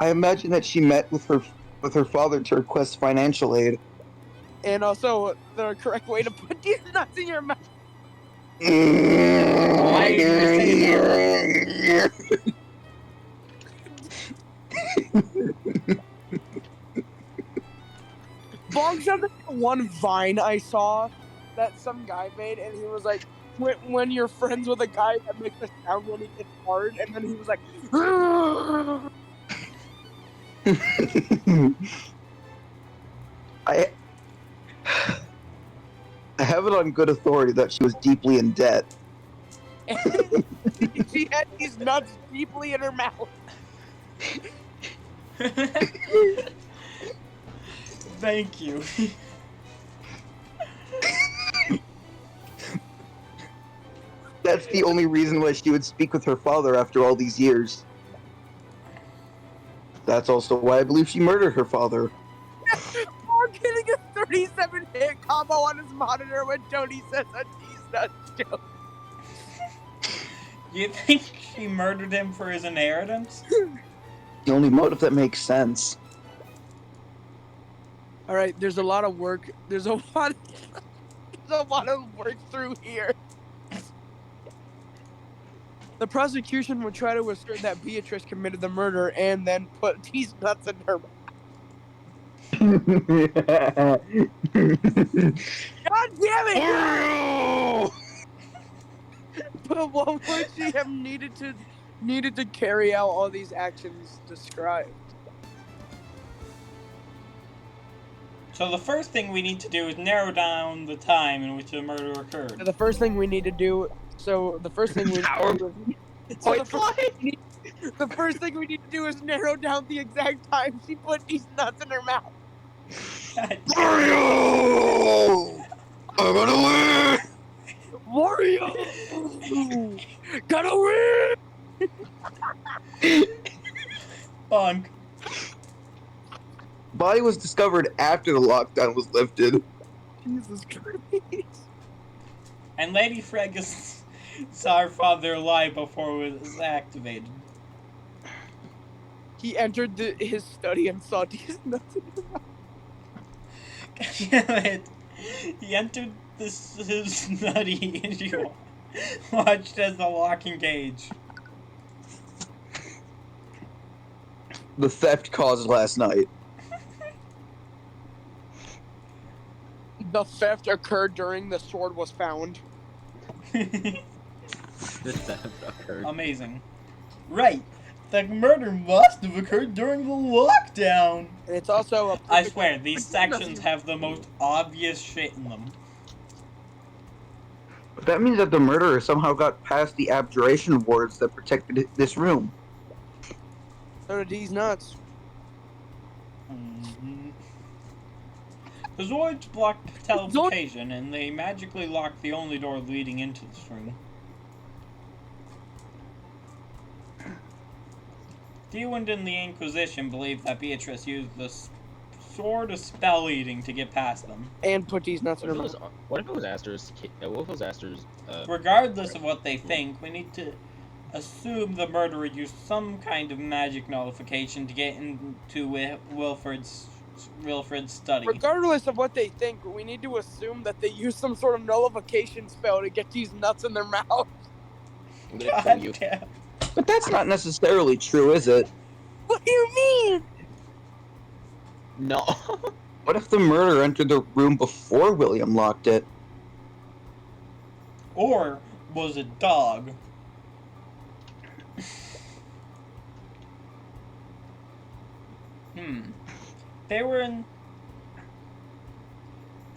I imagine that she met with her father to request financial aid. And also, the correct way to put these nuts in your mouth. Why did you say that? Bong sounds like one Vine I saw that some guy made, and he was like, when you're friends with a guy that makes a sound when he gets hard, and then he was like, I have it on good authority that she was deeply in debt. and she had these nuts deeply in her mouth. Thank you. That's the only reason why she would speak with her father after all these years. That's also why I believe she murdered her father. Bong getting a 37 hit combo on his monitor when Tony says a these nuts joke. You think she murdered him for his inheritance? The only motive that makes sense. All right, there's a lot of work. There's a lot of work through here. The prosecution would try to assert that Beatrice committed the murder and then put these nuts in her mouth. God damn it! But what would she have needed to carry out all these actions described? So the first thing we need to do is narrow down the time in which the murder occurred. The first thing we need to do. So the first thing we the first thing we need to do is narrow down the exact time she put these nuts in her mouth. Mario! I'm gonna Mario! Gotta win! Bunk. Body was discovered after the lockdown was lifted. Jesus Christ. And Lady Fregus saw her father alive before it was activated. He entered his study and saw these nuts in her mouth. Damn it. He entered his nutty and you watched as the lock engaged. the theft caused last night. The theft occurred during the sword was found. The theft occurred. Amazing. Right. The murder must have occurred during the lockdown. And it's also a I swear, these sections have the most obvious shit in them. But that means that the murderer somehow got past the abjuration wards that protected this room. So did these nuts. The Zoids blocked teleportation, and they magically locked the only door leading into this room. Tyrion and the Inquisition believed that Beatrice used the sword of spell eating to get past them. And put these nuts in her mouth. What if it was Aster's? What if it was Aster's? Regardless of what they think, we need to assume the murderer used some kind of magic nullification to get into Wilfred's study. Regardless of what they think, we need to assume that they use some sort of nullification spell to get these nuts in their mouth. I'm gonna kill you. Damn. But that's not necessarily true, is it? What do you mean? No. What if the murderer entered the room before William locked it? Or was it dog? They were in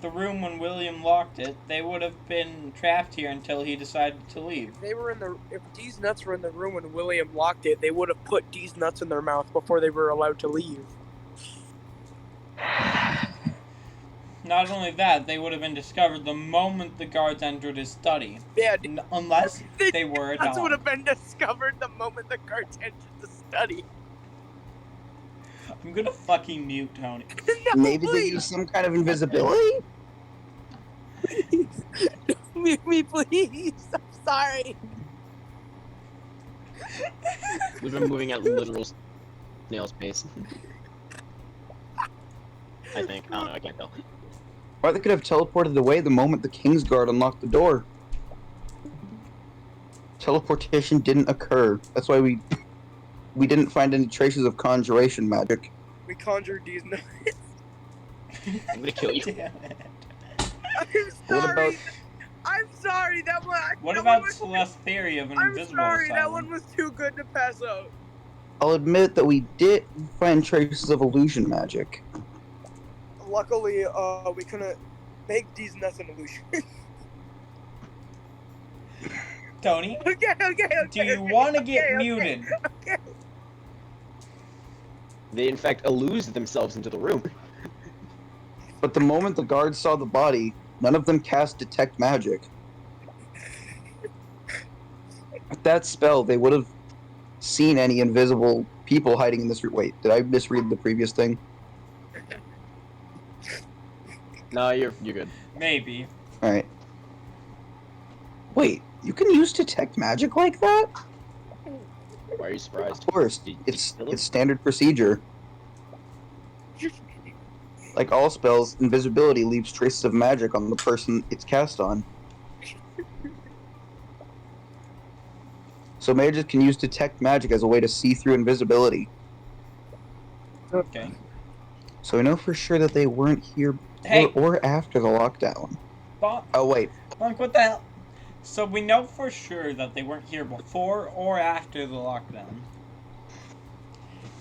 the room when William locked it. They would have been trapped here until he decided to leave. If these nuts were in the room when William locked it, they would have put these nuts in their mouth before they were allowed to leave. Not only that, they would have been discovered the moment the guards entered his study. Yeah, Unless they were a nuts dog. would have been discovered the moment the guards entered the study. I'm gonna fucking mute Tony. No, Maybe they please. use some kind of invisibility? Mute me, please. I'm sorry. We've been moving at literal snail's pace. I think. I don't know. I can't tell. Or they could have teleported away the moment the Kingsguard unlocked the door. Teleportation didn't occur. That's why we didn't find any traces of conjuration magic. We conjured these nuts. I'm gonna kill you. Damn it. I'm What sorry. about I'm sorry. That one. What that about one was, Celeste's theory of an I'm invisible sorry. That asylum? one was too good to pass up. I'll admit that we did find traces of illusion magic. Luckily, we couldn't make these nuts an illusion. Tony, okay. do you want to get muted? Okay. They in fact illused themselves into the room. But the moment the guards saw the body, none of them cast detect magic. With that spell, they would have seen any invisible people hiding in this room. Wait, did I misread the previous thing? No, you're good. Maybe. Alright. Wait, you can use detect magic like that? Why are you surprised? Of course, it's standard procedure. Like all spells, invisibility leaves traces of magic on the person it's cast on. So mages can use detect magic as a way to see through invisibility. Okay. So we know for sure that they weren't here Hey. or after the lockdown. Bonk, Oh wait, what the hell? So we know for sure that they weren't here before or after the lockdown.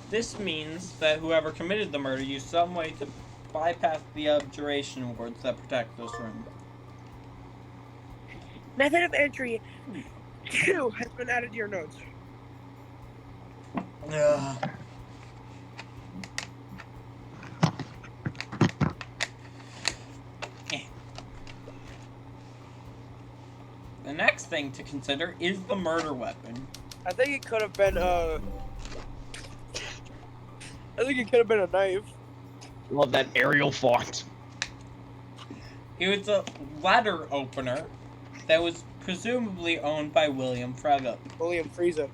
This means that whoever committed the murder used some way to bypass the abjuration wards that protect this room. Method of entry 2 has been added to your notes. Ugh. The next thing to consider is the murder weapon. I think it could have been I think it could have been a knife. Love that aerial font. It was a letter opener that was presumably owned by William Frege. William Frieza.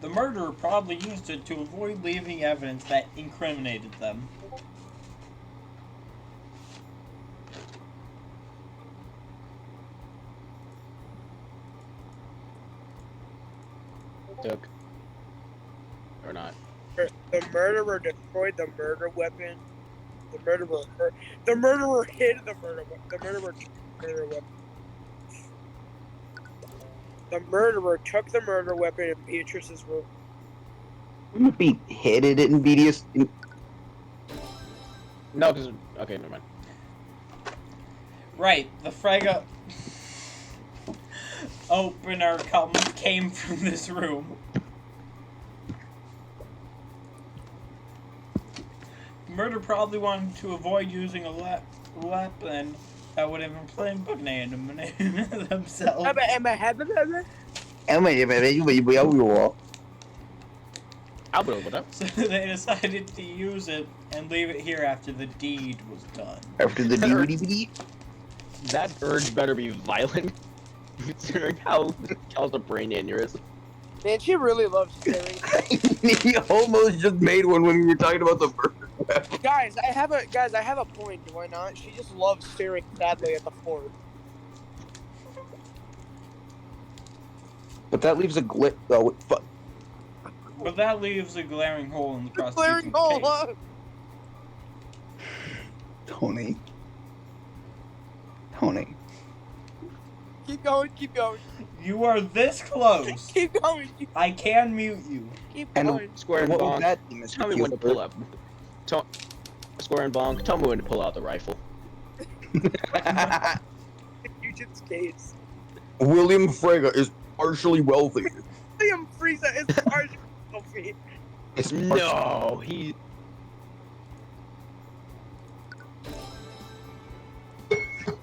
The murderer probably used it to avoid leaving evidence that incriminated them. Doug. murderer destroyed the murder weapon. The murderer hid the murder weapon. The murderer took the murder weapon. The murderer took the murder weapon in Beatrice's room. Wouldn't it be hid it in BDS? No, because okay, never mind. Right, the Frega opener came from this room. Murder probably wanted to avoid using a weapon that would have inflamed themselves. So they decided to use it and leave it here after the deed was done. After the DVD? That urge better be violent, considering how Cal's a brain aneurysm. Man, she really loves staring. He almost just made one when we were talking about the murder weapon. Guys, I have a point. Do I not? She just loves staring sadly at the floor. But that leaves a glitch. Oh, fuck. But that leaves a glaring hole in the prosecution's Glaring hole, case. huh? Tony. Keep going, keep going. You are this close. Keep going, I can mute you. keep And going. Square and what bonk. would that be, Mr. Tell me when to pull Cuthbert? up. Square and bonk. Tell me when to pull out the rifle. Nugent's case. William Frega is partially wealthy. William Frieza is partially wealthy. It's No, he.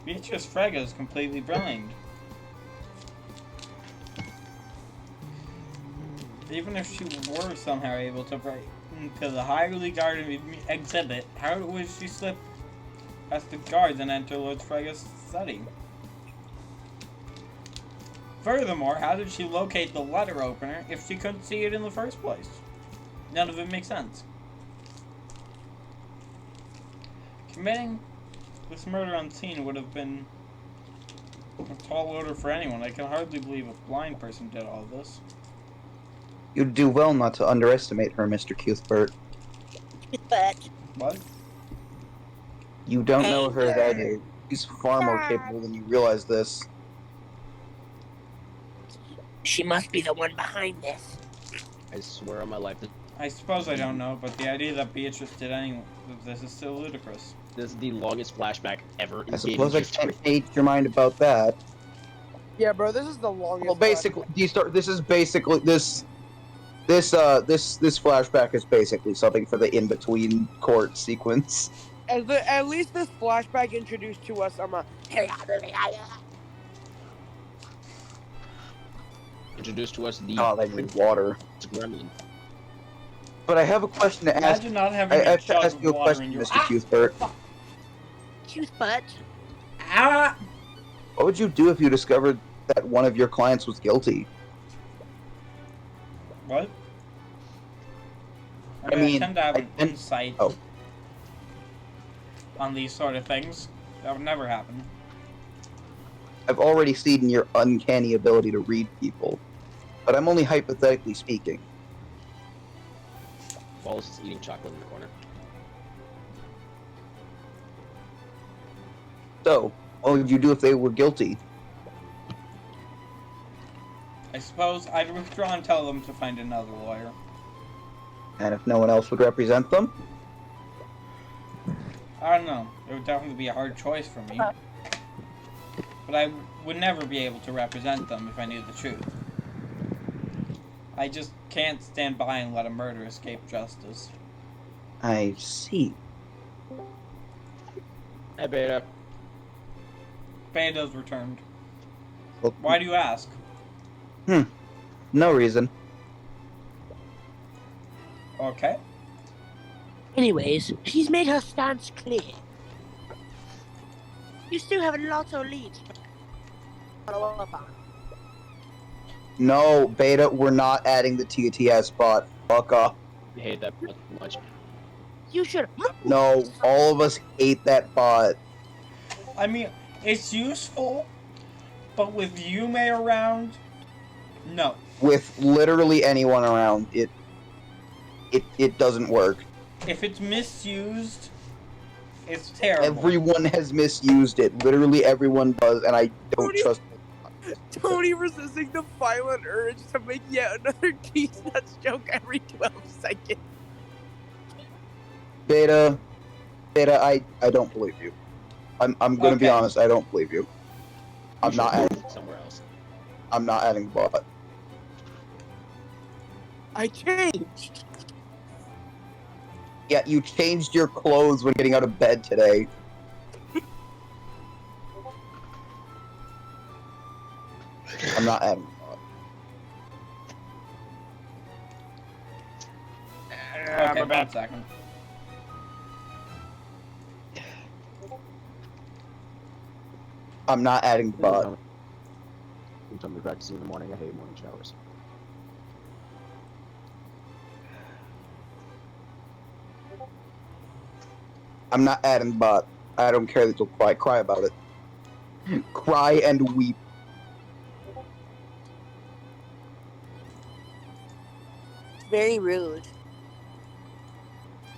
Beatrice Frega is completely blind. Even if she were somehow able to break into the highly guarded exhibit, how would she slip past the guards and enter Lord Frega's study? Furthermore, how did she locate the letter opener if she couldn't see it in the first place? None of it makes sense. Committing this murder unseen would have been a tall order for anyone. I can hardly believe a blind person did all this. You'd do well not to underestimate her, Mr. Cuthbert. What? You don't know her as I do. She's far more capable than you realize this. She must be the one behind this. I swear on my life, I suppose I don't know, but the idea that Beatrice did any of this is still ludicrous. this is the longest flashback ever in I gaming suppose I history. can't change your mind about that. Yeah, bro, this is the longest. Well, basically, this is basically this flashback is basically something for the in-between court sequence. At least this flashback introduced to us. Introduced to us the Oh, they need water. gremlin. But I have a question to ask. Imagine not having I a have to jug ask of you a water question, in your Mr. Cuthbert. Cuthbert. Ah! What would you do if you discovered that one of your clients was guilty? What? I mean, I tend to have I an didn't- insight oh. on these sort of things. That would never happen. I've already seen your uncanny ability to read people, but I'm only hypothetically speaking. Wallace is eating chocolate in the corner. So, what would you do if they were guilty? I suppose I'd withdraw and tell them to find another lawyer. And if no one else would represent them? I don't know. It would definitely be a hard choice for me. But I would never be able to represent them if I knew the truth. I just can't stand by and let a murder escape justice. I see. Hey, Beta. Beta's returned. Well, Why do you ask? no reason. Okay. Anyways, she's made her stance clear. You still have a lot of leads to follow up on. No, Beta, we're not adding the TTS bot. Fuck off. I hate that much. You should. No, all of us hate that bot. I mean, it's useful, but with Yume around, no. With literally anyone around, it it doesn't work. If it's misused, it's terrible. Everyone has misused it. Literally everyone does, and I don't trust it. Tony resisting the violent urge to make yet another cheese nuts joke every 12 seconds. Beta, I don't believe you. I'm gonna be Okay. honest, I don't believe you. I'm not adding somewhere else. I'm not adding bot. I changed. Yeah, you changed your clothes when getting out of bed today. I'm not adding bot. Okay, bad second. I'm not adding bot. You told me practicing in the morning. I hate morning showers. I'm not adding bot. I don't care that you'll cry about it. Cry and weep. Very rude.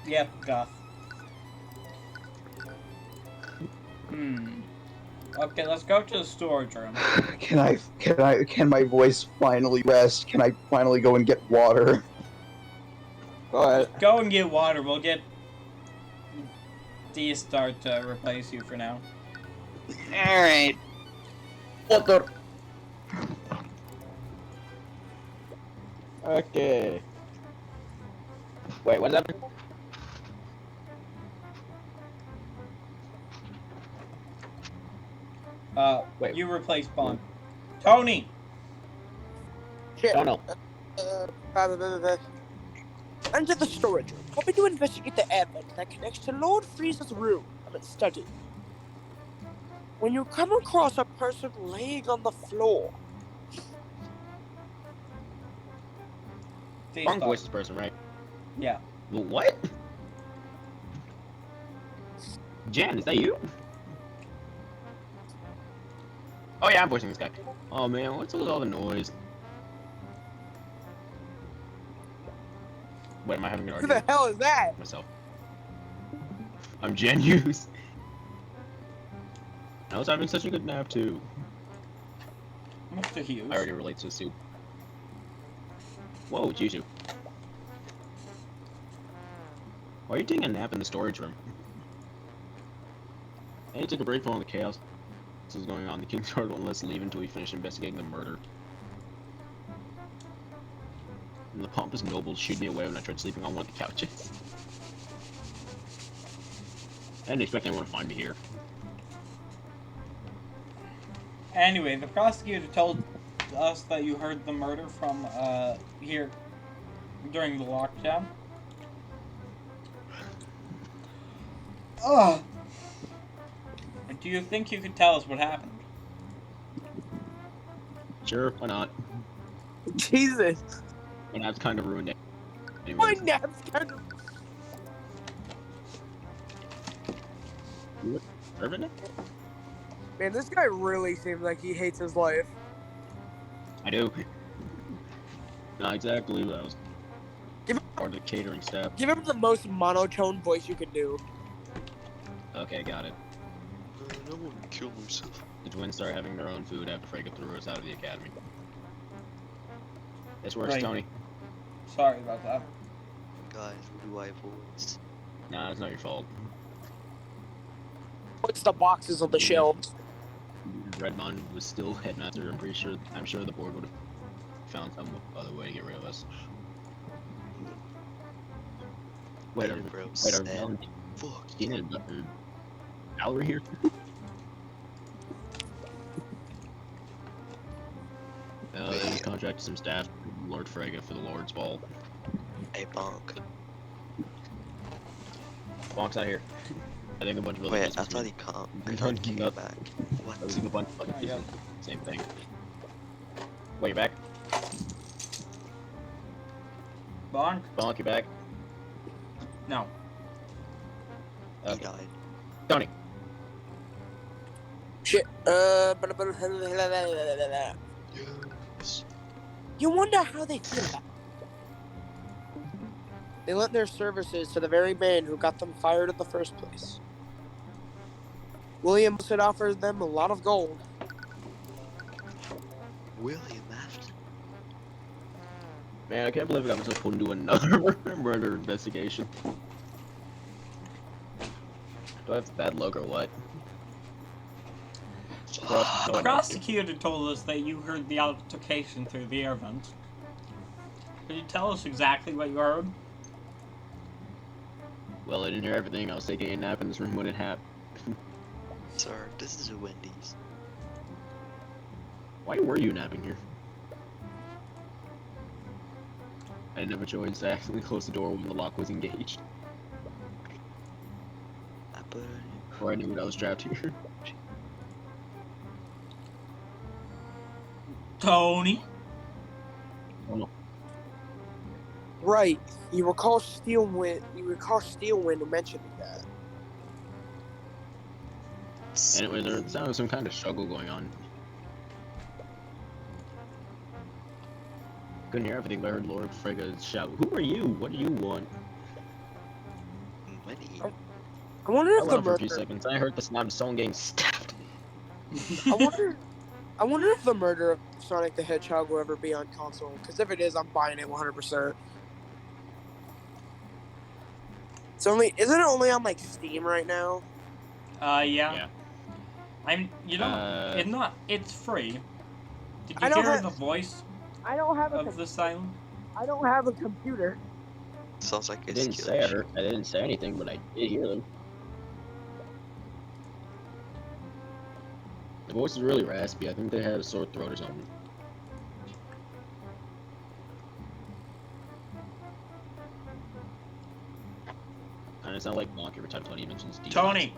Yep, Goth. Okay, let's go to the storage room. Can my voice finally rest? Can I finally go and get water? Go ahead. Go and get water. We'll get D-Star to replace you for now. Alright. Water. Okay. Wait, what's that? Wait. You replace Bond. Tony! Shit. Oh no. Enter the storage room. Hoping to investigate the air vent that connects to Lord Freeze's room and its study. When you come across a person laying on the floor, D-Star. Wrong voice this person, right? Yeah. What? Jan, is that you? Oh yeah, I'm voicing this guy. Oh man, what's with all the noise? Wait, am I having an who the argument hell is that? with myself? I'm Jan Hughes. I was having such a good nap too. Mr. Hughes. I already relate to the soup. Whoa, Juju. Why are you taking a nap in the storage room? Hey, took a break from all the chaos. This is going on. The King's Guard won't let us leave until we finish investigating the murder. And the pompous nobles shooed me away when I tried sleeping on one of the couches. I didn't expect anyone to find me here. Anyway, the prosecutor told us that you heard the murder from, here during the lockdown. Ugh! Do you think you could tell us what happened? Sure, why not? Jesus. My nap's kind of ruined it. My Anyways, nap's kind of... Irvin? Man, this guy really seems like he hates his life. I do. Not exactly, but I was Give him, part of the catering staff. give him the most monotone voice you can do. Okay, got it. I don't want to kill myself. The twins started having their own food after Frege threw us out of the academy. This works, Right. Tony. Sorry about that. Guys, what do I voice? Nah, it's not your fault. Puts the boxes on the shelves. Redmond was still headmaster. I'm sure the board would have found some other way to get rid of us. Wait, Better, bro, are sad. Fuck, Valerie here? They contracted some staff to Lord Frege for the Lord's Ball. Hey, Bonk. Bonk's out here. I think a bunch of other Wait, I businessmen- thought he can't. I'm I done can't keeping get up. back. What? I was in a bunch of other Yeah. business- Same thing. Wait, you back? Bonk? Bonk, you back? No. He Okay. died. Tony. Shit. Yes. You wonder how they feel about They lent their services to the very man who got them fired in the first place. William had offered them a lot of gold. William Afton. Man, I can't believe I got myself pulled into another murder investigation. Do I have bad luck or what? The prosecutor told us that you heard the altercation through the air vent. Could you tell us exactly what you heard? Well, I didn't hear everything. I was taking a nap in this room when it happened. Sir, this is a Wendy's. Why were you napping here? I didn't have a choice. I accidentally closed the door when the lock was engaged. I put it on you. Or I knew I was trapped here. Tony? Oh no. Right. You recall Steelwind mentioning that. Anyway, there sounded some kind of struggle going on. Couldn't hear everything, but I heard Lord Frigga shout, "Who are you? What do you want?" Money. I wonder I if went the on for a few murder. seconds. I heard the sound of someone getting stabbed. I wonder if the murder of Sonic the Hedgehog will ever be on console. Because if it is, I'm buying it 100%. Isn't it only on like Steam right now? Yeah. Yeah. It's free. Did I you don't hear have- the voice I don't have of the silent? I don't have a computer. Sounds like I a didn't skill say I issue. heard. I didn't say anything, but I did hear them. The voice is really raspy. I think they had a sore throat or something. Kind of sound like Monk every time Tony mentions demons. Tony!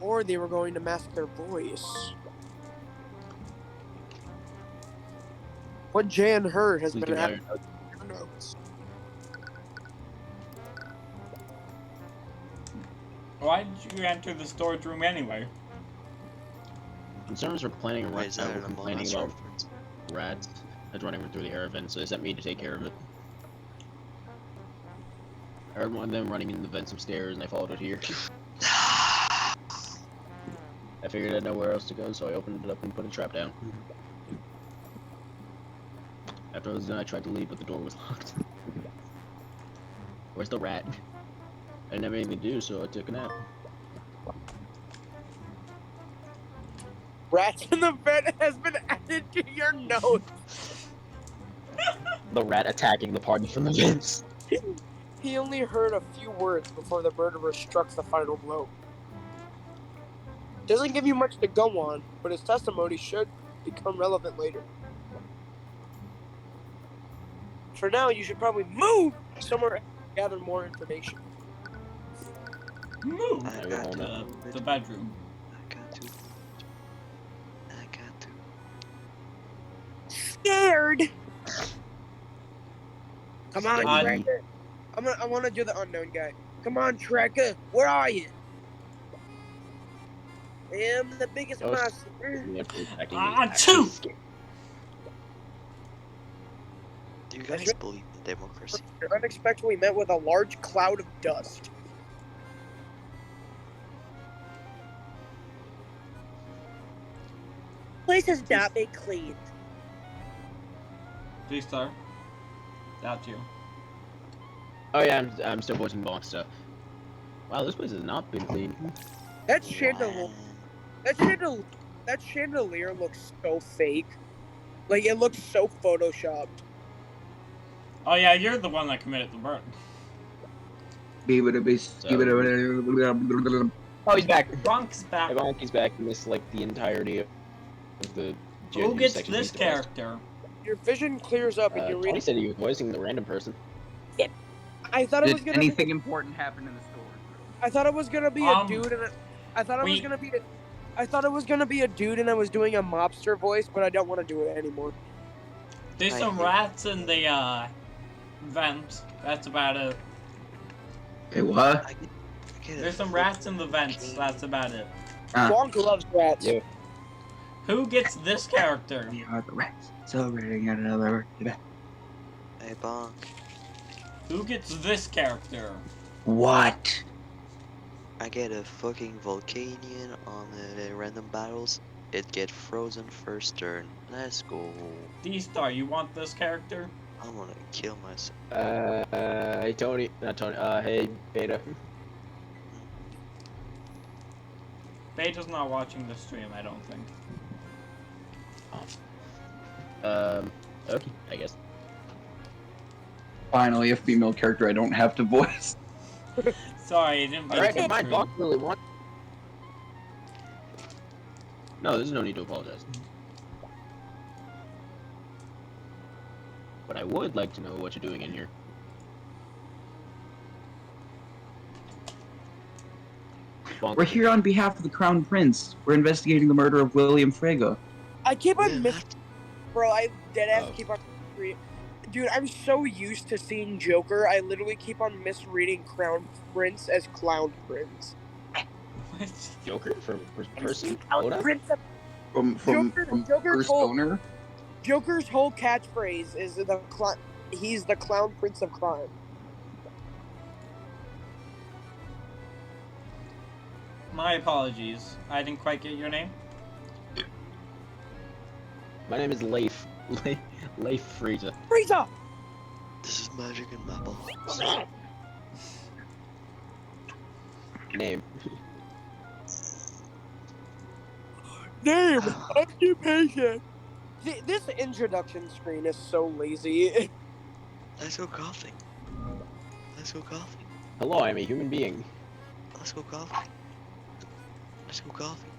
Or they were going to mask their voice. What Jan heard has Please been give me added iron. to the notes. Why did you enter the storage room anyway? Concerns were planning Why is that an Among complaining Us about reference? rats that's running through the air vent, so they sent me to take care of it. I heard one of them running in the vents upstairs, and I followed it here. I figured I had nowhere else to go, so I opened it up and put a trap down. After I was done, I tried to leave, but the door was locked. Where's the rat? I didn't have anything to do, so I took a nap. Rats in the bed has been added to your notes. The rat attacking the party from the vents. He only heard a few words before the murderer struck the final blow. Doesn't give you much to go on, but his testimony should become relevant later. For now, you should probably move somewhere to gather more information. Move I I got won't, to. the bedroom. I got to. I got to. Scared. Come on, Uh, Trekker. I want to do the unknown guy. Come on, Trekker. Where are you? I am the biggest Oh, monster. Two! Do you guys believe in democracy? You're unexpectedly met with a large cloud of dust. Place has not been cleaned. Please, sir. That's you. Oh yeah, I'm still voicing box stuff. Wow, this place has not been cleaned. That chandelier, Wow. that chandelier looks so fake. Like it looks so photoshopped. Oh yeah, you're the one that committed the murder. Oh, he's back. Bronk's back. Everyone, he's back. He missed like the entirety of the. Who gets section this he's the best. character? Your vision clears up and you Tony read. said he was voicing the random person. I thought it was Did gonna. anything important happen in the store? I thought it was gonna be a dude, and I thought it was we- gonna be. I thought it was gonna be a dude, and I was doing a mobster voice, but I don't want to do it anymore. There's some rats in the vent. That's about it. Hey, what? I get There's some rats in the vents. That's about it. Wonk loves rats. Yeah. Who gets this character? We are the rats. Celebrating yet another. Hey, Bonk. Who gets this character? What? I get a fucking Volcanion on the random battles. It get frozen first turn. Let's go. D-Star, you want this character? I'm gonna kill myself. Hey Tony, not Tony. Hey Beta. Beta's not watching the stream, I don't think. Okay, I guess. Finally, a female character I don't have to voice. Sorry, I didn't mean Alright, to never mind. stream. Bonk really want. No, there's no need to apologize. But I would like to know what you're doing in here. Bonk. We're here on behalf of the Crown Prince. We're investigating the murder of William Frege. I keep on Yeah, missing. Bro, I deadass Oh. keep on. Dude, I'm so used to seeing Joker, I literally keep on misreading Crown Prince as Clown Prince. What? Joker from person? Clown Oda? Prince. From Joker's First whole- Owner. Joker's whole catchphrase is he's the Clown Prince of crime. My apologies. I didn't quite get your name. My name is Leif. Leif Frieza. Frieza! This is magic in my balls. Name. Name! Occupation! This introduction screen is so lazy. Let's go golfing. Let's go golfing. Hello, I'm a human being. Let's go golfing. Let's go golfing.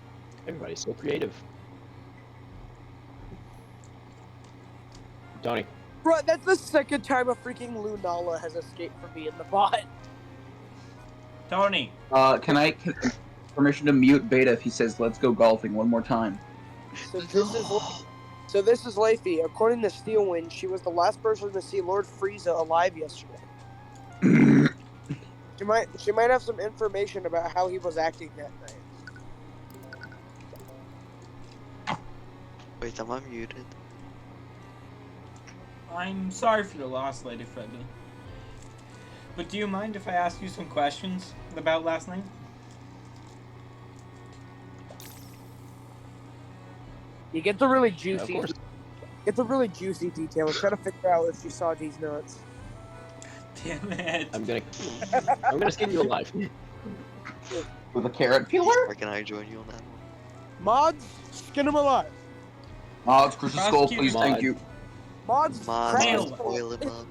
Everybody's so creative. Tony. Bro, that's the second time a freaking Lunala has escaped from me in the bot. Tony. Can I permission to mute Beta if he says "Let's go golfing" one more time? So this is Leify. According to Steelwind, she was the last person to see Lord Frieza alive yesterday. She might have some information about how he was acting that night. Wait, am I muted? I'm sorry for your loss, Lady Freddy. But do you mind if I ask you some questions about last night? You get the really Of juicy, course. detail. I'm trying to figure out if she saw these nuts. Damn it. I'm gonna skin you alive. With a carrot peeler? Or can I join you on that one? Mods, skin him alive. Mods, crush the skull, please, Prosecutor. thank you. Mods, Mods, crack Nail. his skull. oil him up.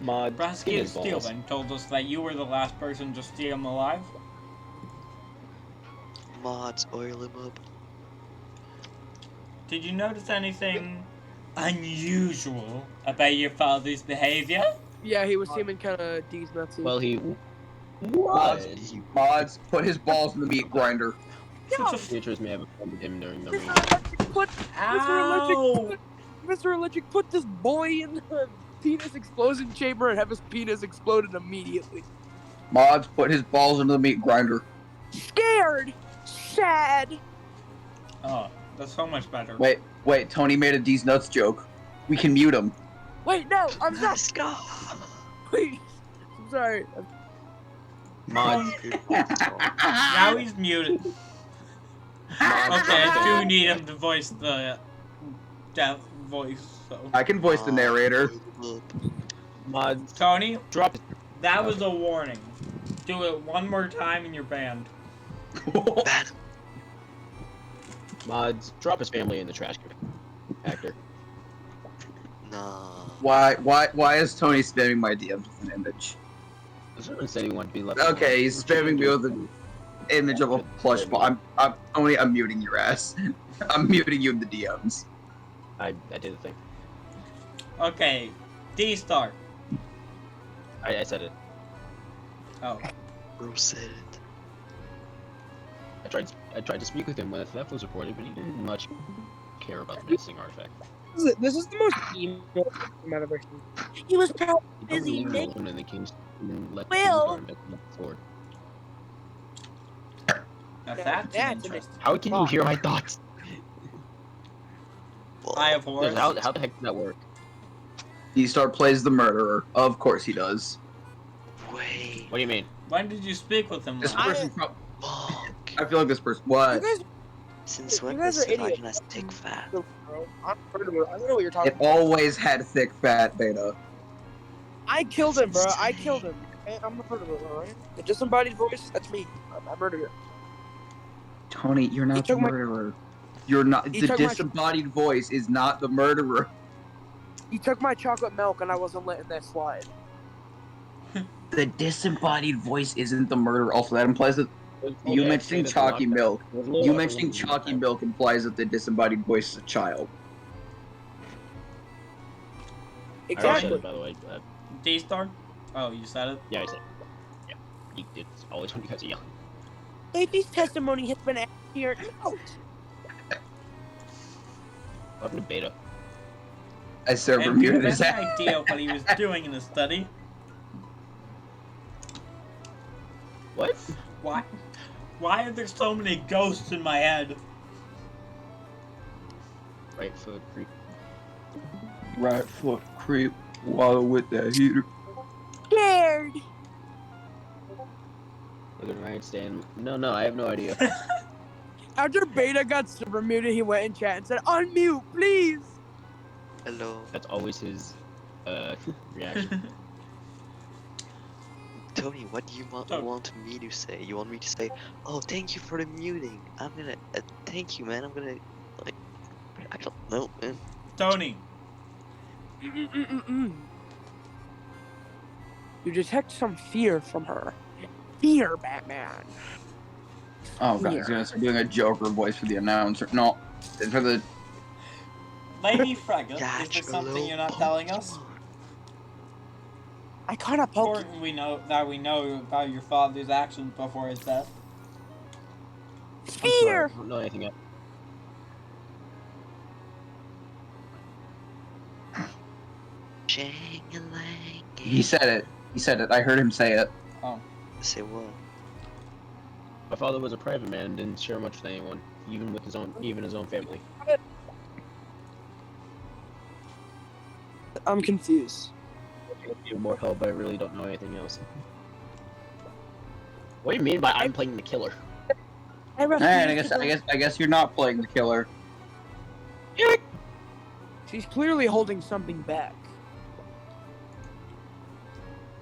Mod. Prosecutor skin his balls. Steelman told us that you were the last person to steal him alive. Mods, oil him up. Did you notice anything unusual about your father's behavior? Yeah, he was seeming kind of D's nutsy. Well, he Mods, was. mods, put his balls in the meat grinder. Such a Futures may have offended him during the Mr. ring. Electric, Ow! Mr. Electric, put this boy in the penis explosion chamber and have his penis exploded immediately. Mods, put his balls into the meat grinder. Scared, sad. Oh, that's so much better. Wait, Tony made a D's nuts joke. We can mute him. Wait, no, I'm not. Let's go. Please, I'm sorry. Mod. Now he's muted. Okay, I do need him to voice the death voice, so. I can voice the narrator. Mod. Tony, Drop it. that was a warning. Do it one more time and you're banned. Bad. Mods. Drop his family in the trash actor. Nah. Why is Tony spamming my DMs with an image? Someone said he wanted to be left. Okay, he's spamming me with an image of a plush ball. Tony, I'm muting your ass. I'm muting you in the DMs. I did the thing. Okay, D-Star. I said it. Oh. Bro said it. I tried to speak with him when a theft was reported, but he didn't much care about the missing artifact. This is the most emo thing I've ever seen. He was probably He busy, probably Nick. alone and the king's and let Will. the king's guard sword. Now Yeah, that's that's interesting. How can you hear my thoughts? Well, I have horse. How the heck does that work? D-Star plays the murderer. Of course he does. Wait. What do you mean? When did you speak with him This last? person. Fuck. I feel like this person. What? You guys, Since you when guys was are idiots. vagina thick fat? bro. I'm a murderer. I don't know what you're talking It about. always had thick fat, Beta. I killed That's him, bro. I insane. killed him. Okay? I'm a murderer, alright? The disembodied voice, that's me. I'm a murderer. Tony, you're not the took my- murderer. You're not. He The took my- disembodied voice is not the murderer. You took my chocolate milk and I wasn't letting that slide. The disembodied voice isn't the murderer. Also, that implies that you Okay, mentioning say that chalky the milk. lockdown- there's a little You upper mentioning limit on chalky that. milk implies that the disembodied voice is a child. I already said Exactly. it, by the way. D-Star? Oh, you said it? Yeah, I said. Yeah, it's always when you guys are young. Safety's testimony has been added here. No. What happened to Beta? I server And do you muted have his any ass. idea what he was doing in the study? What? Why are there so many ghosts in my head? Right foot creep. Right foot creep while with that heater. Scared. Look at Ryan stand. No, I have no idea. After Beta got super muted, he went in chat and said, "Unmute, please." Hello. That's always his reaction. Tony, what do you want me to say? You want me to say, "Oh, thank you for the muting"? I'm gonna thank you, man. I'm gonna like, I don't know, man. Tony, You detect some fear from her. Fear, Batman. Oh god, he's gonna start doing a Joker voice for the announcer. No, for the. Lady Frega, is Catch there a something little you're not telling us? Pokemon. I kind of poked. Important we know about your father's actions before his death. I'm sorry, Fear. I don't know anything else. Shang-a-lang. He said it. He said it. I heard him say it. Say what? My father was a private man and didn't share much with anyone, even his own family. I'm confused. I need more help, but I really don't know anything else. What do you mean by I'm playing the killer? I All right, I guess you're not playing the killer. She's clearly holding something back.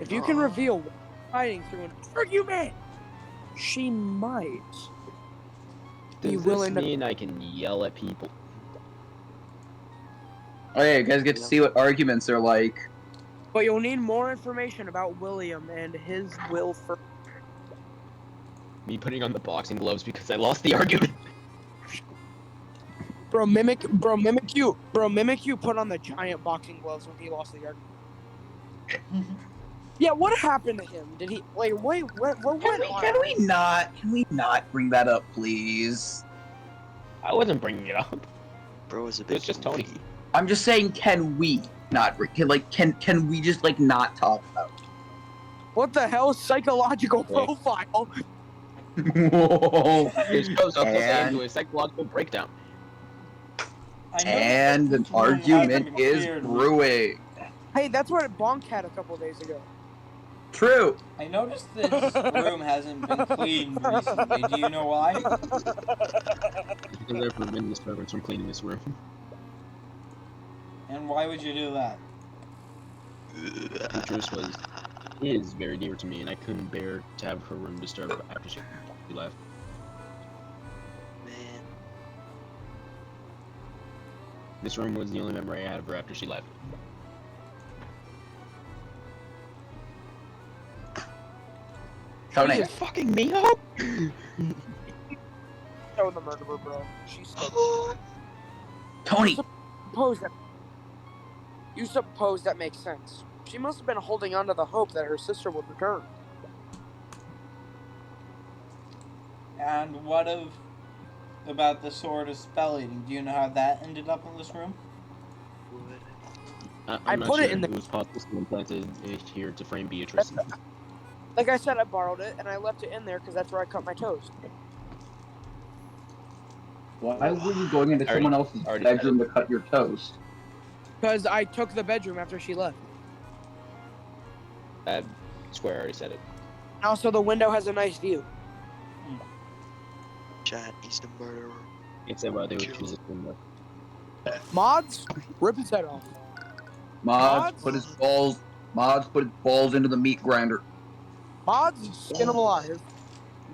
If you can reveal what's hiding through an argument, she might be Does willing this to. mean I can yell at people? Oh yeah, you guys get to see what arguments are like. But you'll need more information about William and his will for. Me putting on the boxing gloves because I lost the argument. Bro, mimic you put on the giant boxing gloves when he lost the argument. Yeah, what happened to him? Did he like wait? What went on? Can we not bring that up, please? I wasn't bringing it up. Bro is a bit. It's just Tony. goofy. I'm just saying, can we not? Can we just like not talk about it? What the hell? Psychological Wait. profile. Whoa. It shows up And- into a psychological breakdown. I know And that an this room hasn't argument been is cleared. brewing. Hey, that's what Bonk had a couple days ago. True. I noticed this room hasn't been cleaned recently. Do you know why? Because I've forbidden this reference from cleaning this room. And why would you do that? The truth is very dear to me, and I couldn't bear to have her room disturbed after she left. Man, This room was the only memory I had of her after she left. Tony. you fucking me up. Show the murderer, bro. She's so Tony. You suppose that makes sense. She must have been holding on to the hope that her sister would return. And what about the sword of spell eating? Do you know how that ended up in this room? Wood. I I'm not put it sure. in the- It was possible someone planted it here to frame Beatrice. Like I said, I borrowed it and I left it in there because that's where I cut my toast. Why were you going into Already- someone else's already bedroom to cut your toast? Because I took the bedroom after she left. Square already said it. Also, the window has a nice view. Chat, he's the murderer. It said why they would choose this window. Mods, rip his head off. Mods put his balls. Mods put his balls into the meat grinder. Mods, skin him alive.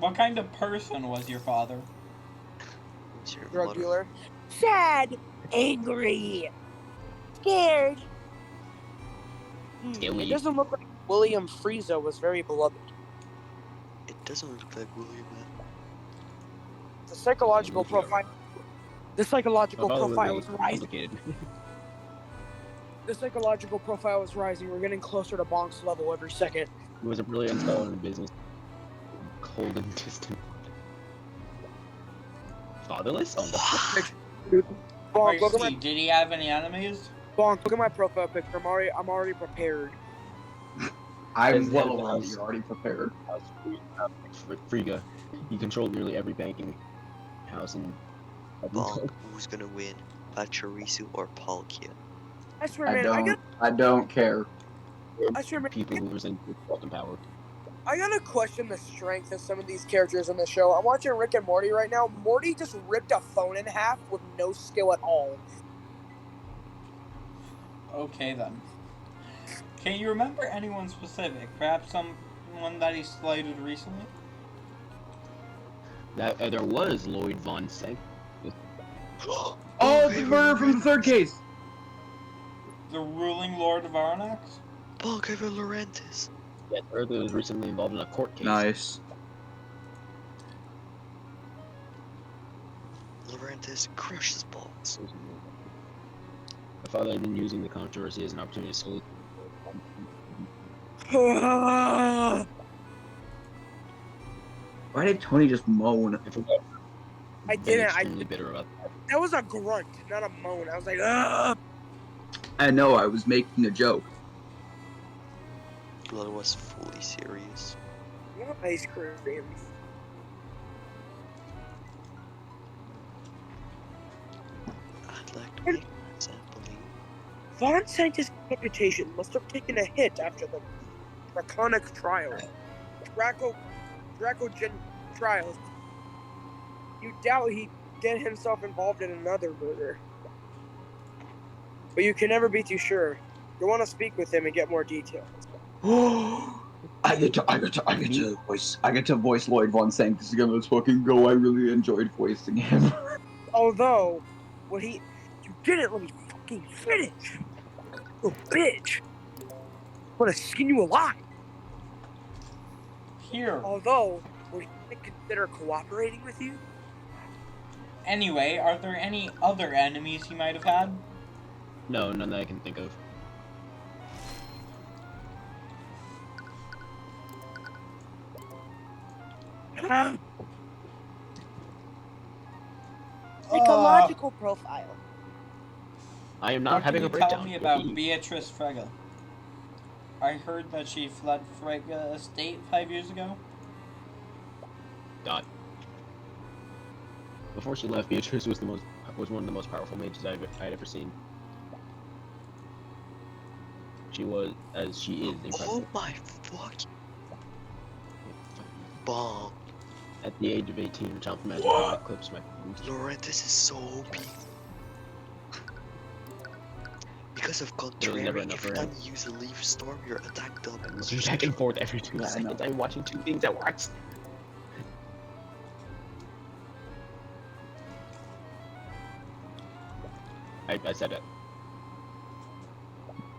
What kind of person was your father? Who's your Drug mother? dealer. Sad, angry, scared. It doesn't look like William Frieza was very beloved. It doesn't look like William. The psychological profile. The psychological profile is rising. The psychological profile is rising. We're getting closer to Bonk's level every second. He was a brilliant fellow in business. Cold and distant. Fatherless? Oh, Bonk, look at my Did he have any enemies? Bonk, look at my profile picture. I'm already prepared. I'm well aware that you're already prepared. Frigga. He controlled nearly every banking house in. Bonk, who's gonna win? Pachirisu or Palkia? I swear, man, I don't care. I swear, man, People who resent fucking power. I gotta question the strength of some of these characters in the show. I'm watching Rick and Morty right now. Morty just ripped a phone in half with no skill at all. Okay then. Can you remember anyone specific? Perhaps someone that he slighted recently? That there was Lloyd Von Sank. Oh, it's the murder from the third case. The ruling Lord of Arnax? Bonk, I read Laurentis. Yeah, Eartha was recently involved in a court case. Nice. Laurentis crushes balls. My father had been using the controversy as an opportunity to solely. Why did Tony just moan? I didn't. Extremely bitter about that. That was a grunt, not a moan. I was like, ugh. I know, I was making a joke. Blood was fully serious. I want ice cream. I'd like to make myself believe. Von Sanctus' reputation must have taken a hit after the draconic trial. Dracogen trials. You doubt he'd get himself involved in another murder. But you can never be too sure. You want to speak with him and get more details. I get to voice Lloyd Von Sanctus again. Let's fucking go. I really enjoyed voicing him. Although, you didn't let me fucking finish. You bitch. I'm gonna skin you alive. Here. Although, would he consider cooperating with you? Anyway, are there any other enemies he might have had? No, none that I can think of. Psychological profile. I am not What having a can you breakdown. tell me about Beatrice Frege? I heard that she fled Frege estate 5 years ago. God. Before she left, Beatrice was one of the most powerful mages I'd ever seen. She was, as she is, incredible. Oh my fucking bomb. At the age of 18, her child magic had eclipsed my feelings. Laurentis is so OP. Because of contrary, never enough every for time him. you use a leaf storm, your attack doubles. She's back and forth every 2 seconds. I'm watching two things at once. I said it.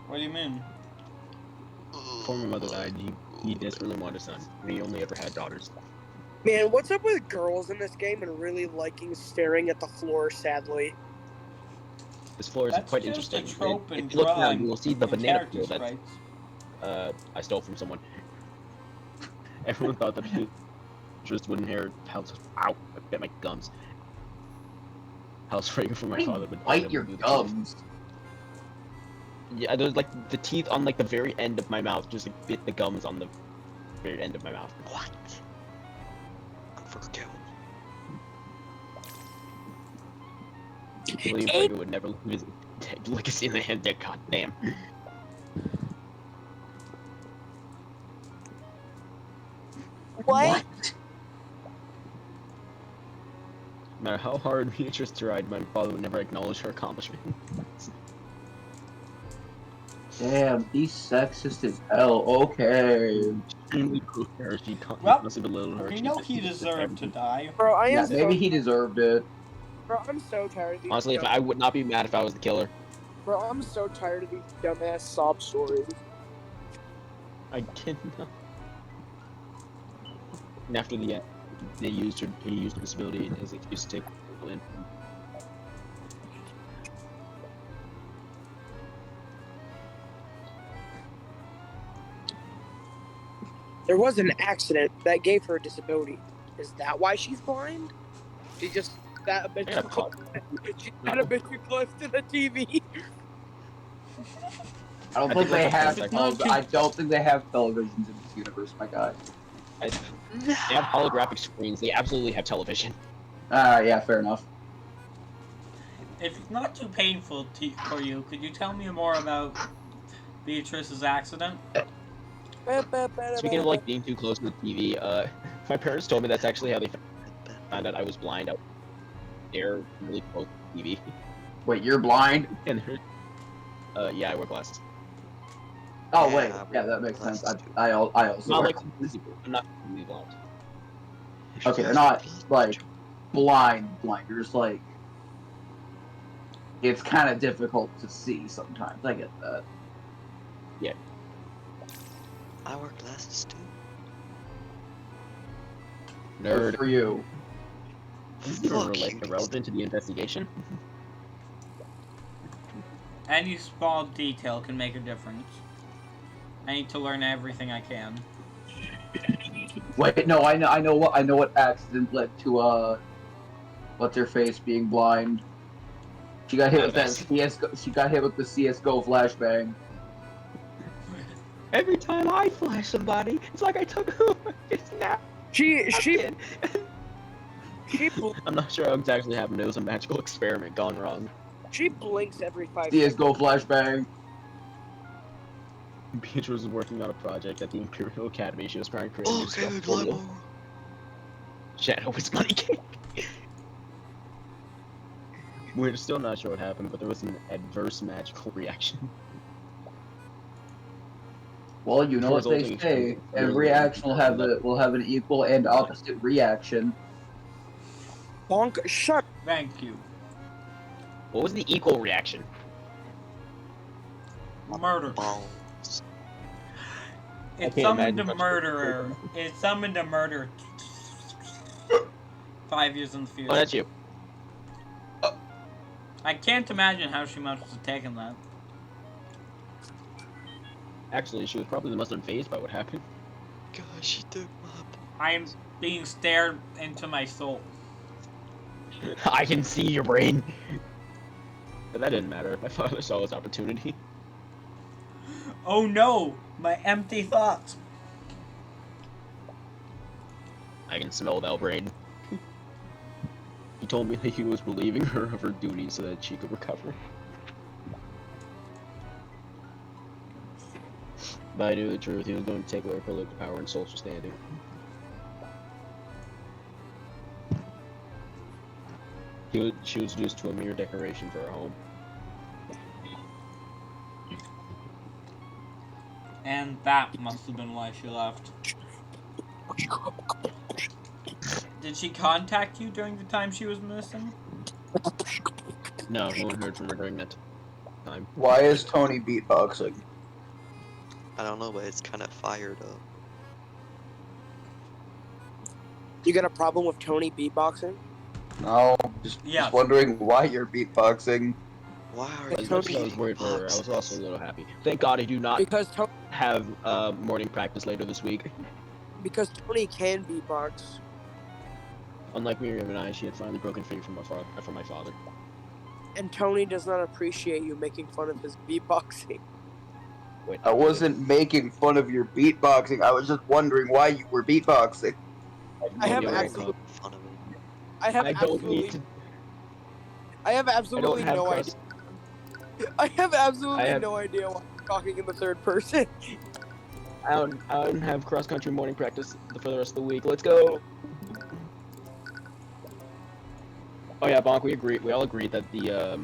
What do you mean? Before my mother died, he desperately wanted a son, and he only ever had daughters. Man, what's up with girls in this game and really liking staring at the floor, sadly? This floor is That's quite just interesting. a trope in If you look now, drawing you will see the and banana character peel that sprites. I stole from someone. Everyone thought that just wouldn't inherit house. Ow! I bit my gums. House Frege from my father, but Bite your gums. Yeah, there's like the teeth on like the very end of my mouth, just like bit the gums on the very end of my mouth. What? Unforgivable. William Frege would never visit. Legacy in the hand deck, god damn. What? No matter how hard Beatrice tried, my father would never acknowledge her accomplishment. Damn, he's sexist as hell. Okay. Well, you know he deserved to die. Bro, I am Yeah, so, maybe he deserved it. bro, I'm so tired of these. Honestly, I would not be mad if I was the killer. Bro, I'm so tired of these dumbass sob stories. I didn't. And after he used the disability as an excuse to take people in. There was an accident that gave her a disability. Is that why she's blind? She just got a bit Yeah, too close. She got a bit too close to the TV. I don't think they have. it's not too- I don't think they have televisions in this universe, my guy. They have holographic screens. They absolutely have television. Yeah, fair enough. If it's not too painful for you, could you tell me more about Beatrice's accident? Speaking of like being too close to the TV, my parents told me that's actually how they found out I was blind. They're really close to the TV. Wait, you're blind? And yeah, I wear glasses. Oh Yeah, wait, I yeah, wear that makes sense. glasses too. I also Not wear like completely, I'm not completely blind. Okay, they're not like blind. You're just like it's kind of difficult to see sometimes. I get that. I wear glasses too. Good Nerd. for you. Fuck you. Irrelevant to the investigation. Any small detail can make a difference. I need to learn everything I can. Wait, no, I know what accident led to what's her face being blind. She got hit with that CS:GO. She got hit with the CS:GO flashbang. Every time I flash somebody, it's like I took a snap. She I'm not sure how exactly happened. It was a magical experiment gone wrong. she blinks every 5 CS:GO flashbang. Beatrice was working on a project at the Imperial Academy. She was trying to create a new Okay, stealth portal. Glamour. Shadow was money cake. We're still not sure what happened, but there was an adverse magical reaction. Well, you know what they Resulting say. from- Every action will have an equal and opposite reaction. Bonk. Shut. Thank you. What was the equal reaction? Murder. Balls. It can't summoned a imagine much murderer. It summoned a murderer. 5 years in the future. Oh, that's you. I can't imagine how she must have taken that. Actually, she was probably the most unfazed by what happened. Gosh, she took my. I am being stared into my soul. I can see your brain. But that didn't matter. My father saw his opportunity. Oh no! My empty thoughts. I can smell that brain. He told me that he was relieving her of her duties so that she could recover. But I knew the truth. He was going to take away her political power and social standing. She was reduced to a mere decoration for her home. And that must have been why she left. Did she contact you during the time she was missing? No, no one heard from her during that time. Why is Tony beatboxing? I don't know, but it's kind of fired up. You got a problem with Tony beatboxing? No, just Yes. wondering why you're beatboxing. Why are As you As much as I being was worried for her, I was boxes? also a little happy. Thank God I do not Because have morning practice later this week. Tony can beatbox. Unlike Miriam and I, she had finally broken free from my father. And Tony does not appreciate you making fun of his beatboxing. Wait, I wasn't making fun of your beatboxing. I was just wondering why you were beatboxing. I have you're right, absolute- Fun of it. I have I don't absolutely, need to. I have I don't absolutely have no crust. idea. I have absolutely I have- no idea why I'm talking in the third person. I don't have cross country morning practice for the rest of the week. Let's go. Oh yeah, Bonk. We all agree that the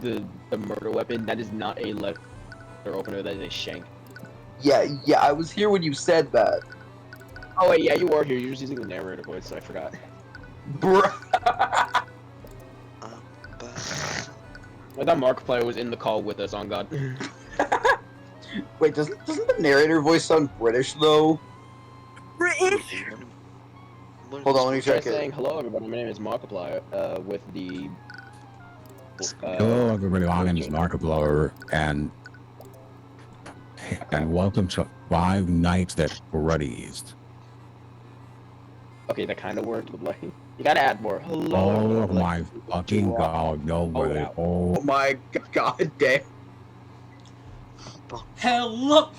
the murder weapon, that is not a letter opener. That is a shank. Yeah, I was here when you said that. Oh wait, yeah, you are here. You're just using the narrator voice, so I forgot. Bruh. But I thought Markiplier was in the call with us. On God. Wait, doesn't the narrator voice sound British though? British. Hold on, let me Try check saying it. hello, everybody. My name is Markiplier. With the. Hello, everybody. My name is Markiplier, and welcome to Five Nights at Freddy's. Okay, that kind of worked, but like, you gotta add more. Hello. Oh everyone, my like, fucking god, no way. wow. Oh, Oh my god damn. Hello.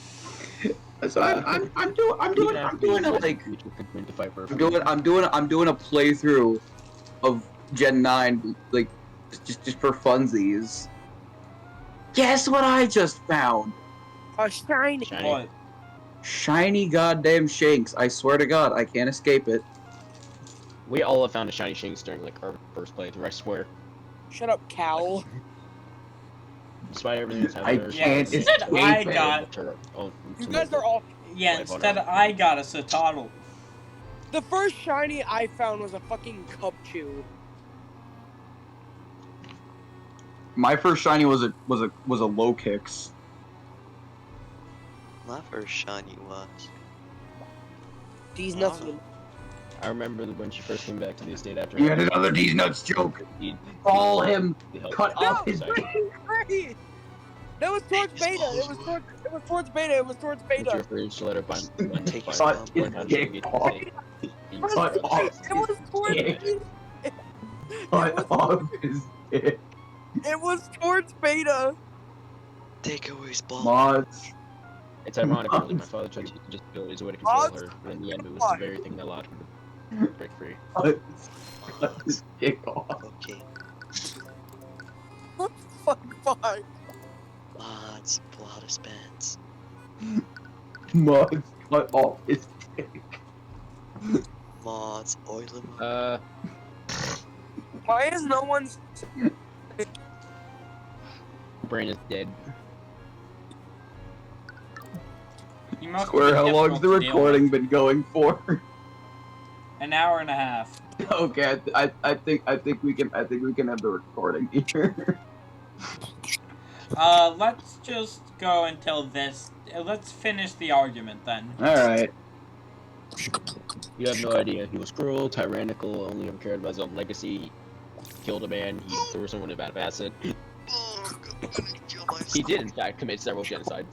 So I'm doing a like to fight for. I'm doing a playthrough of Gen 9 like just for funsies. Guess what I just found? A shiny. Shiny. What? Shiny goddamn shanks. I swear to god, I can't escape it. We all have found a shiny shanks during like our first playthrough. I swear. Shut up, cowl. Despite everything that's I happened, can't instead escape I it. got- You guys are all. Yeah, instead I got a Satotl. The first shiny I found was a fucking Cubchoo. My first shiny was a low kicks. my first shiny was. These nuts. I remember when she first came back to the estate after. You had another D's nuts joke. Follow him. Cut off his. Great. That was towards beta. It was towards beta. It was towards Would you beta. refer to letter by Take your Cut time. his dick off. Cut off It was towards dick. beta. Cut off his dick. It was towards beta. Take away his ball. Mods. It's ironic, really. My father tried to use his abilities away to control her, but in the end, it was the very thing that allowed her to break free. Cut his dick off. Okay. What the fuck? Fine. Mods, pull out his pants. Mods. Cut off his dick. Mods, oil him up. Why is no one's? Brain is dead. You must Square, be how long's the difficult to deal recording with. been going for? An hour and a half. Okay, I think we can end the recording here. Let's just go until this. Let's finish the argument then. All right. You have no idea. He was cruel, tyrannical, only ever cared about his own legacy. He killed a man. He threw someone in a vat of acid. He did, in fact, commit several genocides.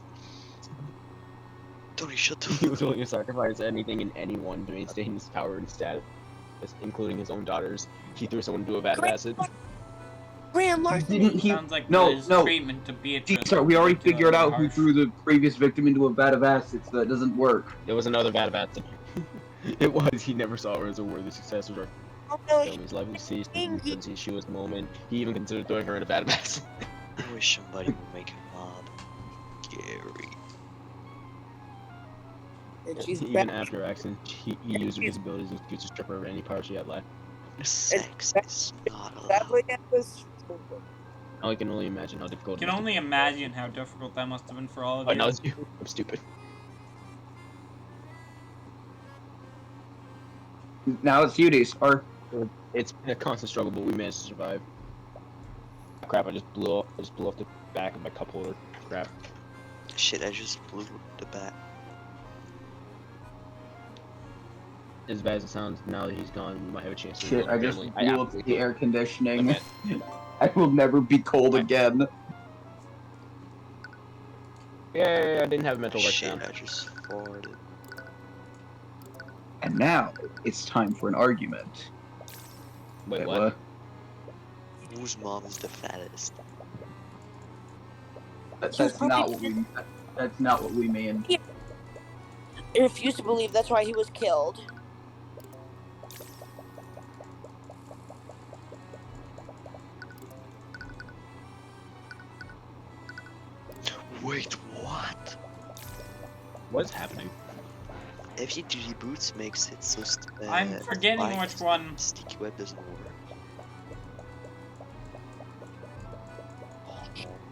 Tony, shut the He was willing to sacrifice anything and anyone to maintain his power and status, including his own daughters. He threw someone into a vat of acid. Grand larceny. Didn't he? Sounds like No, his no. treatment to Beatrice. Sorry, we already figured particularly out who harsh. threw the previous victim into a vat of acid, so that doesn't work. There was another vat of acid. It was. He never saw her as a worthy successor or Oh no. his life was ceased. He couldn't see she was the moment. He even considered throwing her in a vat of acid. I wish somebody would make a mod. Gary. And she's Even back. after her accident, he used his abilities and to strip her of any part she had left. Sex is not allowed. Sadly, at this. I can only imagine how difficult. Can only imagine how difficult that must have been for all of Oh, you. no, it's you. I'm stupid. Now it's Cuties. Or It's been a constant struggle, but we managed to survive. Crap! I just blew off the back of my cup holder. Crap. Shit, I just blew the bat. As bad as it sounds, now that he's gone, we might have a chance to. shit, I just really- blew up absolutely the air conditioning. Okay. I will never be cold again. Yeah, I didn't have a mental Shit, breakdown. I just farted. And now it's time for an argument. Wait, what? Whose mom is the fattest? That's not what we. That's not what we mean. I refuse to believe that's why he was killed. Wait, what? What's happening? FGG boots makes it so I'm forgetting which one. sticky web doesn't work.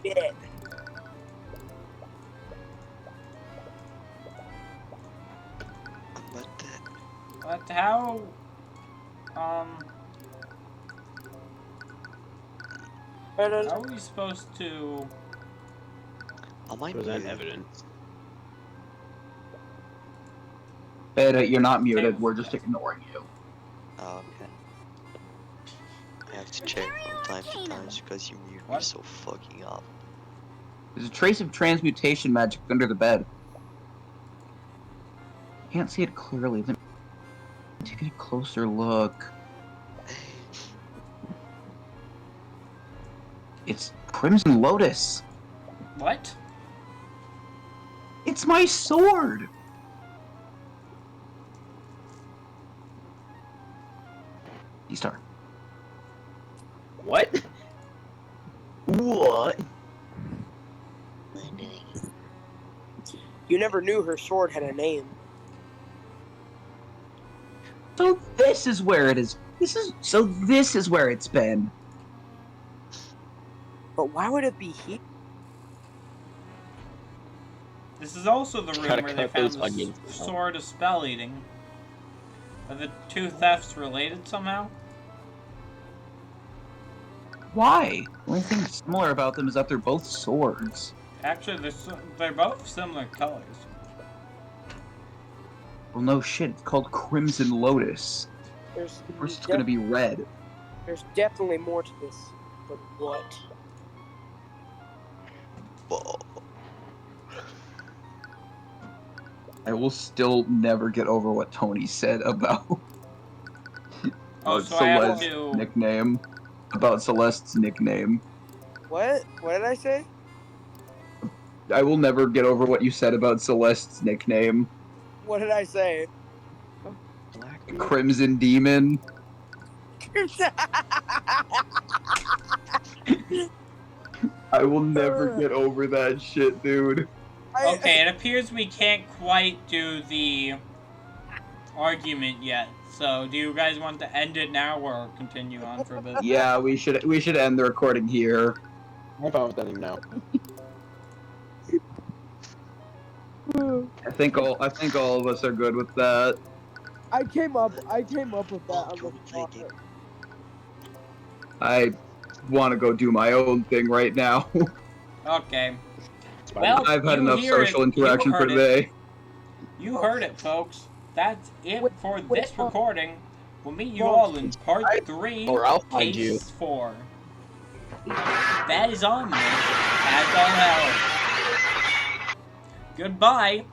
Yeah. I'm about dead. What? How? How are we supposed to? Am I Was that muted? evidence? Beta, you're not muted. Same. We're just ignoring you. Oh, okay. I have to check from time to time because you mute me What? so fucking up. There's a trace of transmutation magic under the bed. Can't see it clearly. Let me take a closer look. It's Crimson Lotus. What? It's my sword. D-Star. What? What? You never knew her sword had a name. So this is where it is. This is where it's been. But why would it be here? This is also the Try to room where they cut found those the onions. sword of spell eating. Are the two thefts related somehow? Why? The only thing similar about them is that they're both swords. Actually, they're both similar colors. Well, no shit. It's called Crimson Lotus. There's Of course, it's gonna be red. There's definitely more to this. But what? Whoa. I will still never get over what Tony said about Oh, so I have Celeste's to. nickname. About Celeste's nickname. What? What did I say? I will never get over what you said about Celeste's nickname. What did I say? Black. Crimson Demon. I will never get over that shit, dude. Okay, it appears we can't quite do the argument yet. So, do you guys want to end it now or continue on for a bit? Yeah, we should end the recording here. I'm fine with ending now. I think all of us are good with that. I came up with that Oh, on you the want to play a game? I want to go do my own thing right now. Okay. Well, I've had you enough hear social it. You interaction for heard it. today. You heard it, folks. That's it for wait, this recording. We'll meet you all in part 3, Or I'll find you. case 4. That is on me. As all hell. Goodbye.